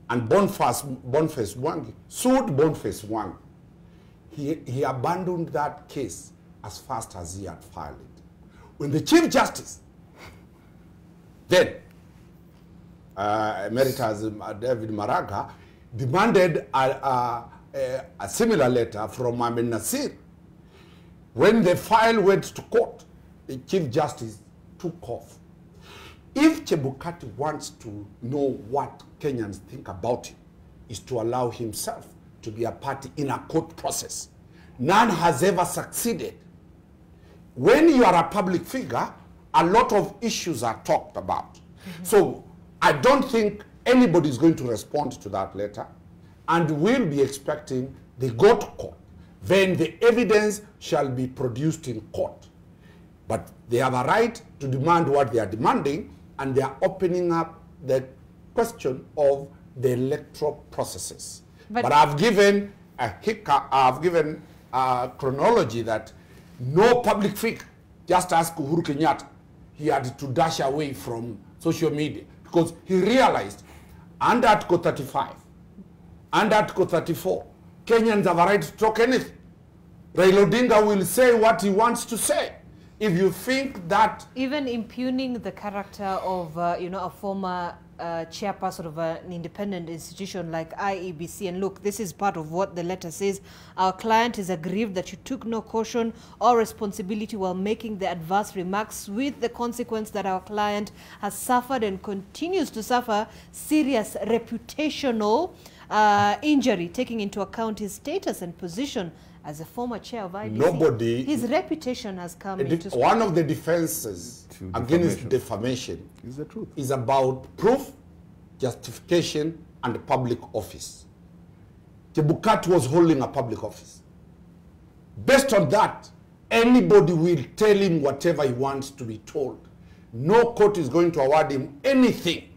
and Boniface Mwangi sued Boniface Mwangi, he abandoned that case as fast as he had filed it. When the Chief Justice, then Emeritus David Maraga, demanded a similar letter from Amin Nasir, when the file went to court, the Chief Justice took off. If Chebukati wants to know what Kenyans think about him, is to allow himself to be a party in a court process. None has ever succeeded. When you are a public figure, a lot of issues are talked about. So I don't think anybody is going to respond to that letter, and we'll be expecting they go to court. Then the evidence shall be produced in court. But they have a right to demand what they are demanding, and they are opening up the question of the electoral processes. But I've given a chronology that no public figure, just ask Uhuru Kenyatta, he had to dash away from social media because he realized under Article 35, under Article 34, Kenyans have a right to talk anything. Raila Odinga will say what he wants to say. If you think that...
Even impugning the character of, a former chairperson of an independent institution like IEBC, and look, this is part of what the letter says. Our client is aggrieved that you took no caution or responsibility while making the adverse remarks, with the consequence that our client has suffered and continues to suffer serious reputational injury, taking into account his status and position as a former chair of IBC. His reputation has come into question.
One of the defenses against defamation
is the truth.
Is about proof, justification, and public office. Chebukati was holding a public office. Based on that, anybody will tell him whatever he wants to be told. No court is going to award him anything.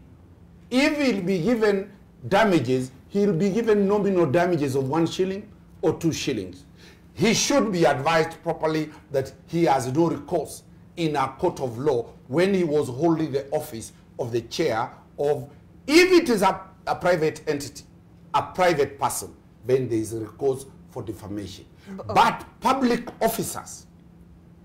If he'll be given damages, he'll be given nominal damages of 1 shilling or 2 shillings. He should be advised properly that he has no recourse in a court of law when he was holding the office of the chair of, if it is a private entity, a private person, then there is a recourse for defamation. But public officers,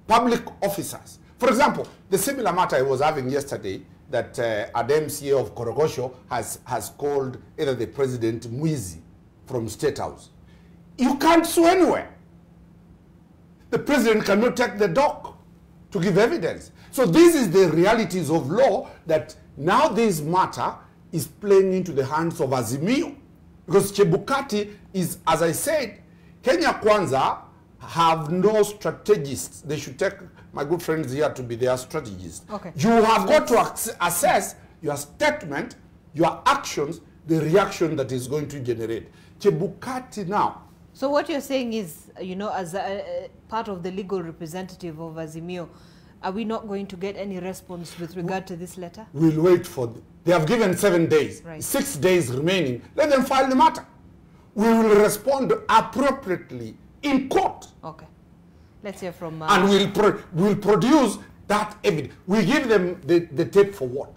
for example, the similar matter I was having yesterday, that an MCA of Korogosho has called either the president Mwizi from State House. You can't sue anywhere. The president cannot take the dock to give evidence. So this is the realities of law, that now this matter is playing into the hands of Azimio. Because Chebukati is, as I said, Kenya Kwanza have no strategists. They should take my good friends here to be their strategists.
Okay.
You have got to assess your statement, your actions, the reaction that is going to generate. Chebukati now.
So what you're saying is, as a part of the legal representative of Azimio, are we not going to get any response with regard to this letter?
We'll wait for They have given 7 days.
Right.
6 days remaining. Let them file the matter. We will respond appropriately in court.
Okay. Let's hear from...
and we'll produce that evidence. We give them the tape for what?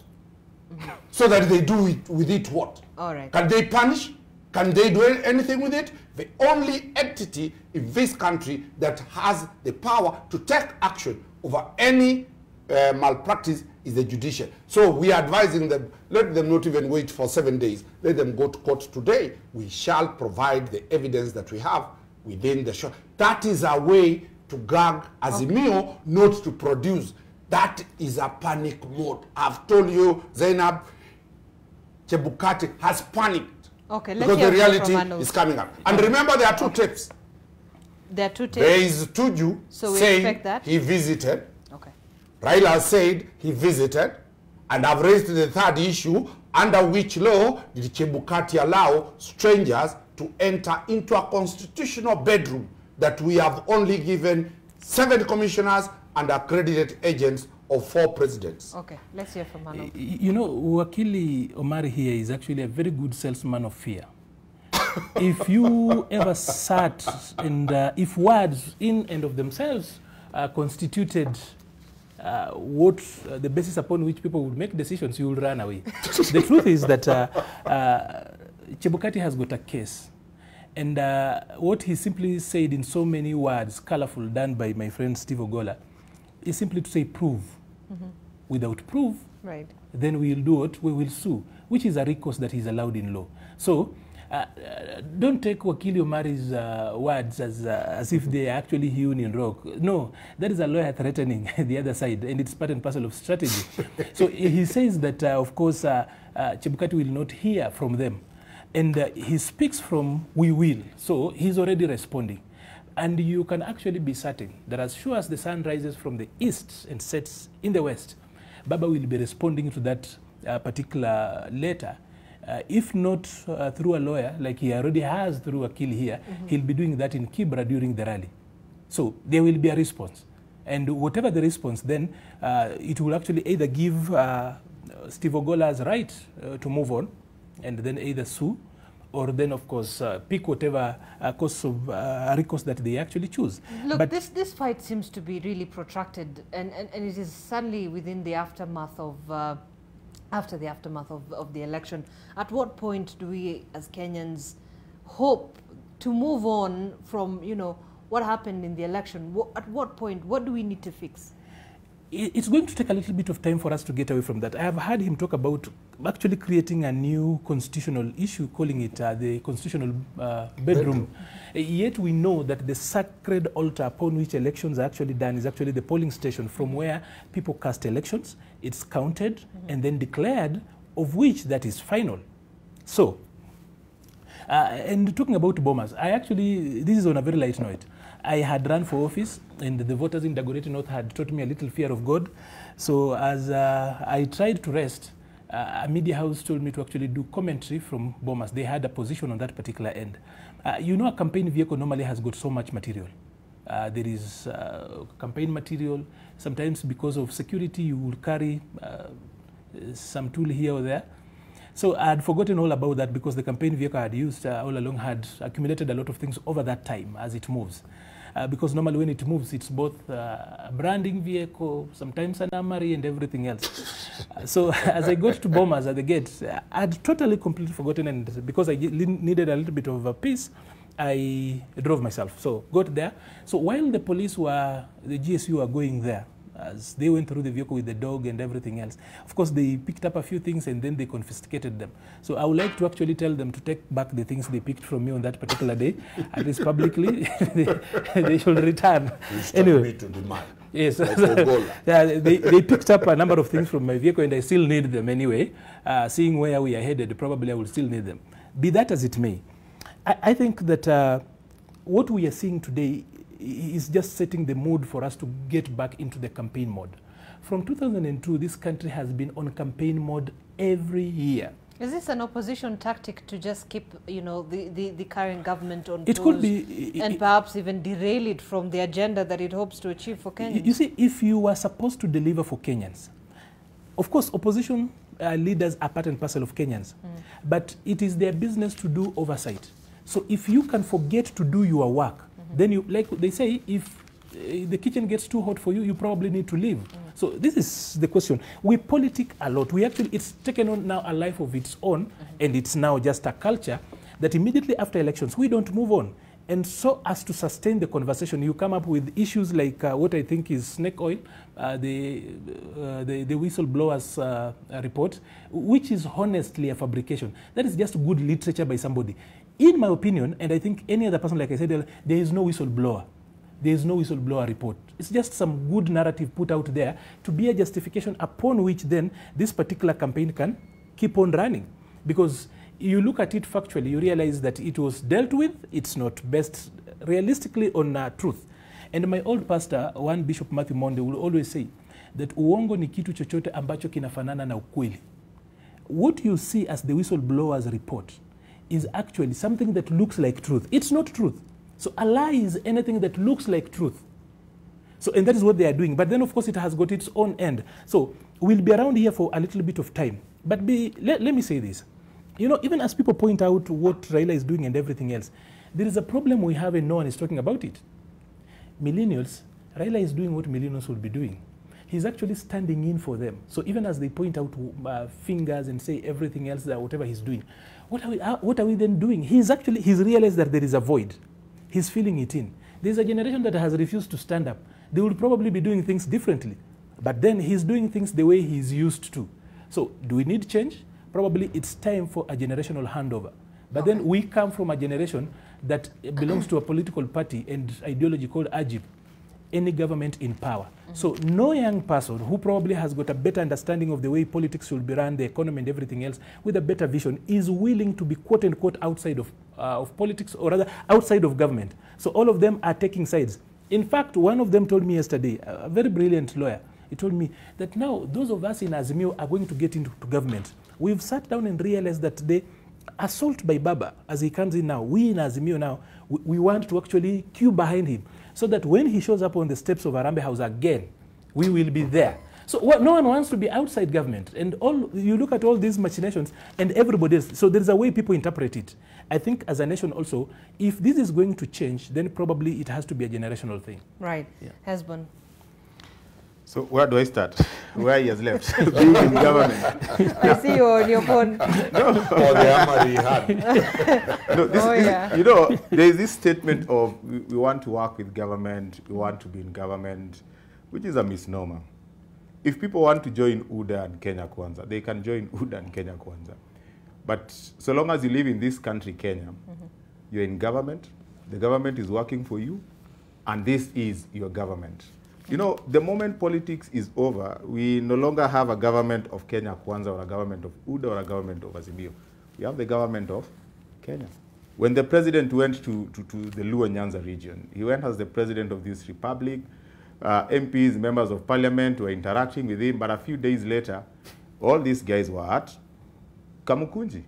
So that they do it with it what?
All right.
Can they punish? Can they do anything with it? The only entity in this country that has the power to take action over any malpractice is the judiciary. So we are advising them, let them not even wait for 7 days. Let them go to court today. We shall provide the evidence that we have within the show. That is a way to gag Azimio, not to produce. That is a panic mode. I've told you, Zainab, Chebukati has panicked.
Okay, let's
because
hear
the reality
from
is coming up. And remember, there are two tapes.
There are two tapes.
There is Tuju
so we
saying
expect that?
he visited.
Okay.
Raila said he visited. And I've raised the third issue, under which law did Chebukati allow strangers to enter into a constitutional bedroom that we have only given 7 commissioners and accredited agents of 4 presidents.
Okay, let's hear from Manu.
You know, Wakili Omari here is actually a very good salesman of fear. If you ever sat and if words in and of themselves constituted the basis upon which people would make decisions, you will run away. The truth is that Chebukati has got a case. And what he simply said in so many words, colorful, done by my friend Steve Ogola, is simply to say prove. Without proof,
right,
then we will do what? We will sue, which is a recourse that is allowed in law. So don't take Wakili Omari's words as if they are actually hewn in rock. No, that is a lawyer threatening the other side, and it's part and parcel of strategy. So he says that, of course, Chebukati will not hear from them. And he speaks from we will. So he's already responding. And you can actually be certain that as sure as the sun rises from the east and sets in the west, Baba will be responding to that particular letter. If not through a lawyer, like he already has through Akili here, he'll be doing that in Kibra during the rally. So there will be a response. And whatever the response, then it will actually either give Steve Ogola's right to move on, and then either sue, or then, of course, pick whatever course of recourse that they actually choose.
Look,
but
this fight seems to be really protracted, and it is suddenly within the aftermath of, after the aftermath of the election. At what point do we, as Kenyans, hope to move on from, you know, what happened in the election? At what point, what do we need to fix?
It's going to take a little bit of time for us to get away from that. I have heard him talk about actually creating a new constitutional issue, calling it the constitutional bedroom. Yet we know that the sacred altar upon which elections are actually done is actually the polling station, from where people cast elections. It's counted and then declared, of which that is final. So, and talking about bombers, this is on a very light note. I had run for office, and the voters in Dagoretti North had taught me a little fear of God. So as I tried to rest, a media house told me to actually do commentary from Bomas. They had a position on that particular end. You know, a campaign vehicle normally has got so much material. There is campaign material. Sometimes because of security, you will carry some tool here or there. So I had forgotten all about that, because the campaign vehicle I had used all along had accumulated a lot of things over that time as it moves. Because normally when it moves, it's both a branding vehicle, sometimes an armory, and everything else. So as I got to Bomas at the gate, I had totally, completely forgotten, and because I needed a little bit of peace, I drove myself. So got there. So while the police were, the GSU were going there, as they went through the vehicle with the dog and everything else, of course they picked up a few things and then they confiscated them. So I would like to actually tell them to take back the things they picked from me on that particular day, at least publicly. they should return. Anyway, to demand. Yes, yeah, they picked up a number of things from my vehicle, and I still need them anyway. Seeing where we are headed, probably I will still need them. Be that as it may, I think that what we are seeing today is just setting the mood for us to get back into the campaign mode. From 2002, this country has been on campaign mode every year.
Is this an opposition tactic to just keep, you know, the current government on
toes? It could be,
and perhaps even derail it from the agenda that it hopes to achieve for Kenyans?
You see, if you were supposed to deliver for Kenyans, of course, opposition leaders are part and parcel of Kenyans. But it is their business to do oversight. So if you can forget to do your work, then you, like they say, if the kitchen gets too hot for you, you probably need to leave. So this is the question. We politic a lot. We actually, it's taken on now a life of its own, and it's now just a culture that immediately after elections, we don't move on. And so as to sustain the conversation, you come up with issues like what I think is snake oil, the whistleblowers report, which is honestly a fabrication. That is just good literature by somebody. In my opinion, and I think any other person, like I said, there is no whistleblower. There is no whistleblower report. It's just some good narrative put out there to be a justification upon which then this particular campaign can keep on running. Because you look at it factually, you realize that it was dealt with, it's not based realistically on truth. And my old pastor, one Bishop Matthew Monde, will always say that uongo ni kitu chochote ambacho kinafanana na ukweli. What you see as the whistleblower's report is actually something that looks like truth. It's not truth. So a lie is anything that looks like truth. So, and that is what they are doing. But then, of course, it has got its own end. So we'll be around here for a little bit of time. But let me say this. You know, even as people point out what Raila is doing and everything else, there is a problem we have and no one is talking about it. Millennials, Raila is doing what millennials will be doing. He's actually standing in for them. So even as they point out fingers and say everything else, whatever he's doing, what are we then doing? He's realized that there is a void. He's feeling it in. There's a generation that has refused to stand up. They will probably be doing things differently. But then he's doing things the way he's used to. So do we need change? Probably it's time for a generational handover. But then we come from a generation that belongs to a political party and ideology called AGIP, any government in power. So no young person who probably has got a better understanding of the way politics should be run, the economy and everything else, with a better vision, is willing to be quote unquote outside of politics, or rather outside of government. So all of them are taking sides. In fact, one of them told me yesterday, a very brilliant lawyer, he told me that now those of us in Azimio are going to get into government. We've sat down and realized that the assault by Baba, as he comes in now, we in Azimio now, we want to actually queue behind him, so that when he shows up on the steps of Arambe House again, we will be there. So no one wants to be outside government. And you look at all these machinations and everybody else. So there's a way people interpret it. I think as a nation also, if this is going to change, then probably it has to be a generational thing.
Right.
Yeah.
Husband.
So where do I start? Where he has left? Being in government.
I see you on your phone.
No.
Yeah.
You know, there is this statement of we want to work with government, we want to be in government, which is a misnomer. If people want to join UDA and Kenya Kwanza, they can join UDA and Kenya Kwanza. But so long as you live in this country, Kenya, you're in government, the government is working for you, and this is your government. You know, the moment politics is over, we no longer have a government of Kenya Kwanza or a government of UDA or a government of Azimio. We have the government of Kenya. When the president went to the Luo Nyanza region, he went as the president of this republic. MPs, members of parliament were interacting with him, but a few days later, all these guys were at Kamukunji,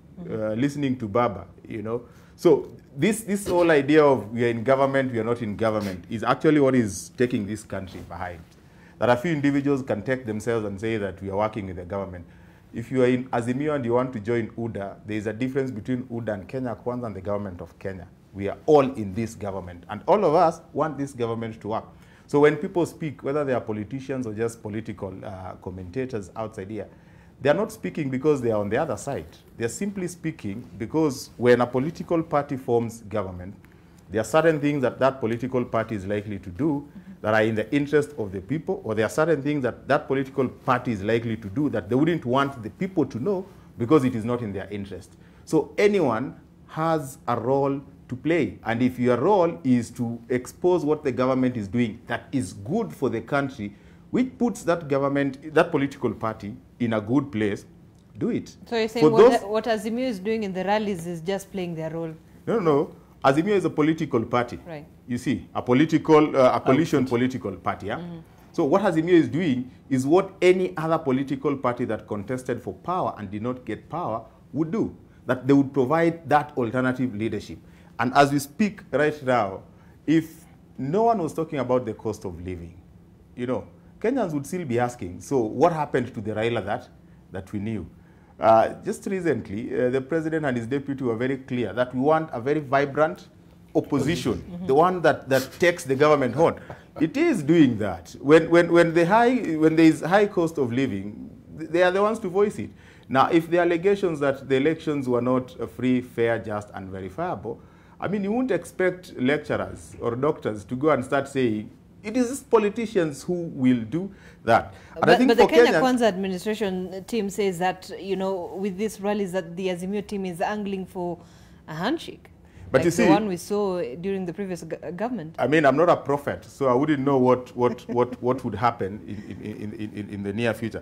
listening to Baba, you know. So this whole idea of we are in government, we are not in government, is actually what is taking this country behind. That a few individuals can take themselves and say that we are working with the government. If you are in Azimio and you want to join UDA, there is a difference between UDA and Kenya Kwanza and the government of Kenya. We are all in this government, and all of us want this government to work. So when people speak, whether they are politicians or just political commentators outside here, they are not speaking because they are on the other side. They are simply speaking because when a political party forms government, there are certain things that that political party is likely to do that are in the interest of the people, or there are certain things that that political party is likely to do that they wouldn't want the people to know because it is not in their interest. So anyone has a role to play. And if your role is to expose what the government is doing that is good for the country, which puts that government, that political party in a good place, do it.
So you're saying what Azimio is doing in the rallies is just playing their role?
No. Azimio is a political party.
Right.
You see, a coalition political party. Yeah? So what Azimio is doing is what any other political party that contested for power and did not get power would do. That they would provide that alternative leadership. And as we speak right now, if no one was talking about the cost of living, you know, Kenyans would still be asking, so what happened to the Raila that we knew? Just recently, the president and his deputy were very clear that we want a very vibrant opposition, the one that takes the government on. It is doing that. When there is high cost of living, they are the ones to voice it. Now, if the allegations that the elections were not free, fair, just, and verifiable, I mean, you won't expect lecturers or doctors to go and start saying, it is politicians who will do that. And I think
but the
for
Kenya Kwanza administration team says that, you know, with these rallies that the Azimio team is angling for a handshake.
But
like
you see,
the one we saw during the previous government.
I mean, I'm not a prophet, so I wouldn't know what would happen in the near future.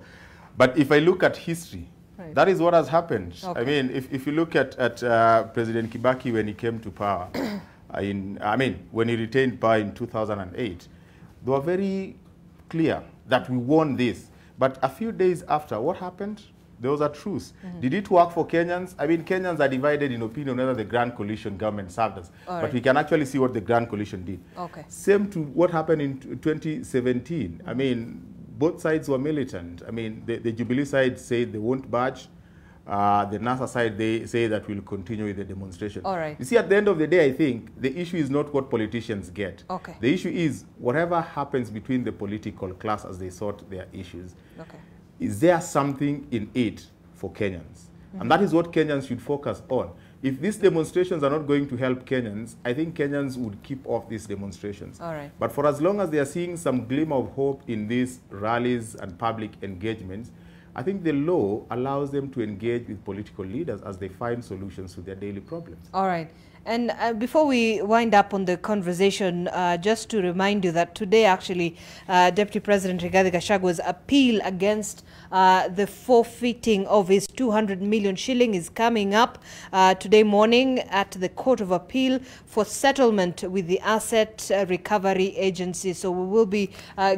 But if I look at history, right, that is what has happened. Okay. I mean, if you look at President Kibaki when he came to power, when he retained power in 2008, they were very clear that we won this. But a few days after, what happened? There was a truce. Did it work for Kenyans? I mean, Kenyans are divided in opinion whether the Grand Coalition government served us. All but we can actually see what the Grand Coalition did. Okay. Same to what happened in 2017. I mean, both sides were militant. I mean, the Jubilee side said they won't budge. The NASA side, they say that we'll continue with the demonstration. All right. You see, at the end of the day, I think the issue is not what politicians get. Okay. The issue is whatever happens between the political class as they sort their issues. Okay. Is there something in it for Kenyans? And that is what Kenyans should focus on. If these demonstrations are not going to help Kenyans, I think Kenyans would keep off these demonstrations. All right. But for as long as they are seeing some glimmer of hope in these rallies and public engagements, I think the law allows them to engage with political leaders as they find solutions to their daily problems. All right. And before we wind up on the conversation, just to remind you that today, actually, Deputy President Rigathi Gachagwa's appeal against the forfeiting of his 200 million shilling is coming up today morning at the Court of Appeal for settlement with the Asset Recovery Agency. So we will be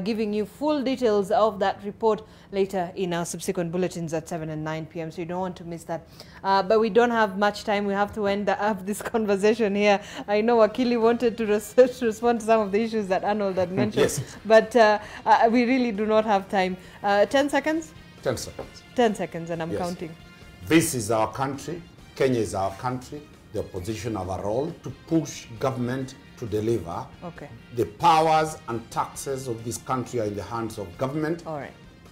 giving you full details of that report later in our subsequent bulletins at 7 and 9 p.m. So you don't want to miss that. But we don't have much time. We have to end up this conversation here. I know Wakili wanted to respond to some of the issues that Arnold had mentioned. Yes. But we really do not have time. 10 seconds?
10 seconds.
10 seconds, and I'm counting.
This is our country. Kenya is our country. The opposition have a role to push government to deliver. Okay. The powers and taxes of this country are in the hands of government. All right.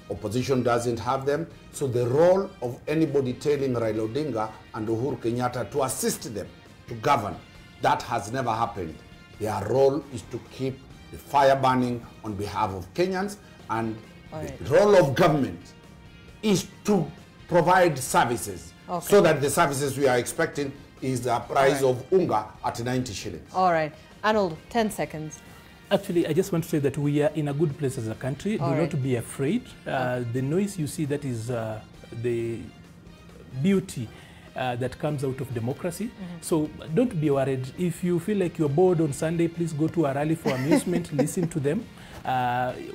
Opposition doesn't have them. So the role of anybody telling Raila Odinga and Uhuru Kenyatta to assist them to govern, that has never happened. Their role is to keep the fire burning on behalf of Kenyans, and the role of government is to provide services, so that the services we are expecting is the price of unga at 90 shillings. All right. Arnold, 10 seconds.
Actually, I just want to say that we are in a good place as a country. Do not be afraid. The noise you see, that is the beauty that comes out of democracy. So don't be worried. If you feel like you're bored on Sunday, please go to a rally for amusement, listen to them.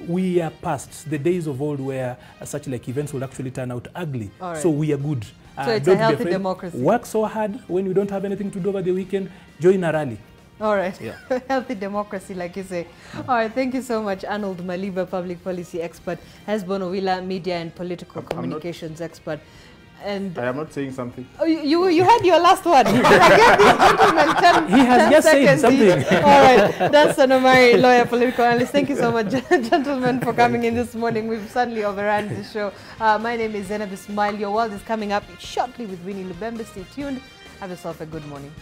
We are past the days of old where such like events will actually turn out ugly. So we are good.
So it's a healthy democracy.
Work so hard. When you don't have anything to do over the weekend, join a rally.
All right. Yeah. Healthy democracy, like you say. All right. Thank you so much, Arnold Maliba, public policy expert, Hesbon Owila, media and political communications expert. And
I am not saying something.
Oh, you had your last one. I gave this gentleman 10
He has
10
just
seconds
said something.
All right. That's Sonomari, lawyer, political analyst. Thank you so much, gentlemen, for coming in this morning. We've suddenly overrun the show. My name is Zainab Ismail. Your world is coming up shortly with Winnie Lubembe. Stay tuned. Have yourself a good morning.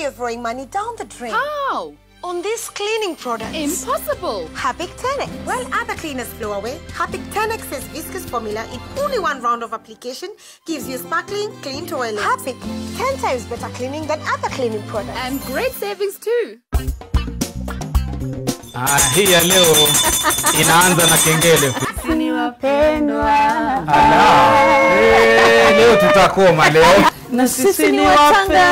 You're throwing money down the drain.
How?
On these cleaning products.
Impossible.
Harpic 10X. While other cleaners flow away, Harpic 10X's viscous formula in only one round of application gives you sparkling, clean toilet. Harpic, 10 times better cleaning than other cleaning products.
And great savings too.
Hii ya leo inaanza na kengele. wapendwa.
Leo tutakoma leo.
Na sisi ni Watanga.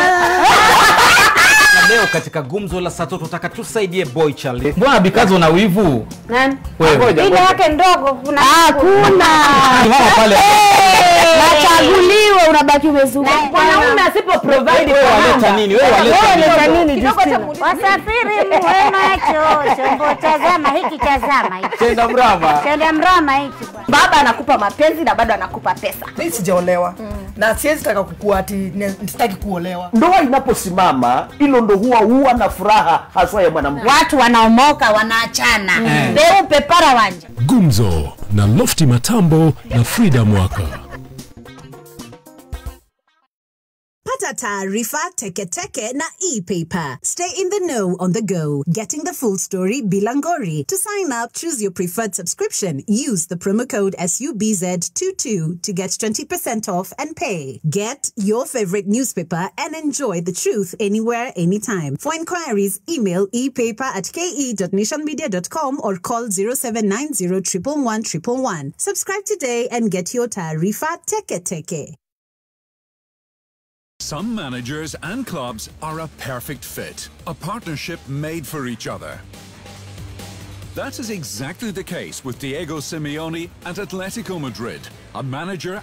Leo katika gumzo la Sato tutaka tusaidie boy Charlie. Mbona bikazo una wivu?
Nani?
Wewe.
Ile yake ndogo kuna. Hakuna.
Mama pale.
Nachaguliwa unabaki umezunguka. Mwanaume asipo provide
wewe waleta nini? Wewe waleta nini?
Wasafiri mweno hicho. Chombo tazama hiki tazama hiki.
Tenda mrama.
Tenda mrama hiki.
Baba anakupa mapenzi na bado anakupa pesa.
Mimi sijaolewa. Na siwezi taka kukua ati sitaki kuolewa.
Ndoa inaposimama hilo ndo huwa na furaha haswa ya mwanamke.
Watu wanaomoka wanaachana. Beupe para wanja.
Gumzo na Lofty Matambo na Frida Mwaka.
Pata taarifa teke na e-paper. Stay in the know on the go. Getting the full story Bilangori. To sign up, choose your preferred subscription. Use the promo code SUBZ22 to get 20% off and pay. Get your favorite newspaper and enjoy the truth anywhere, anytime. For inquiries, email epaper@ke.nationmedia.com or call 0790 111 Subscribe today and get your taarifa teke.
Some managers and clubs are a perfect fit, a partnership made for each other. That is exactly the case with Diego Simeone at Atletico Madrid, a manager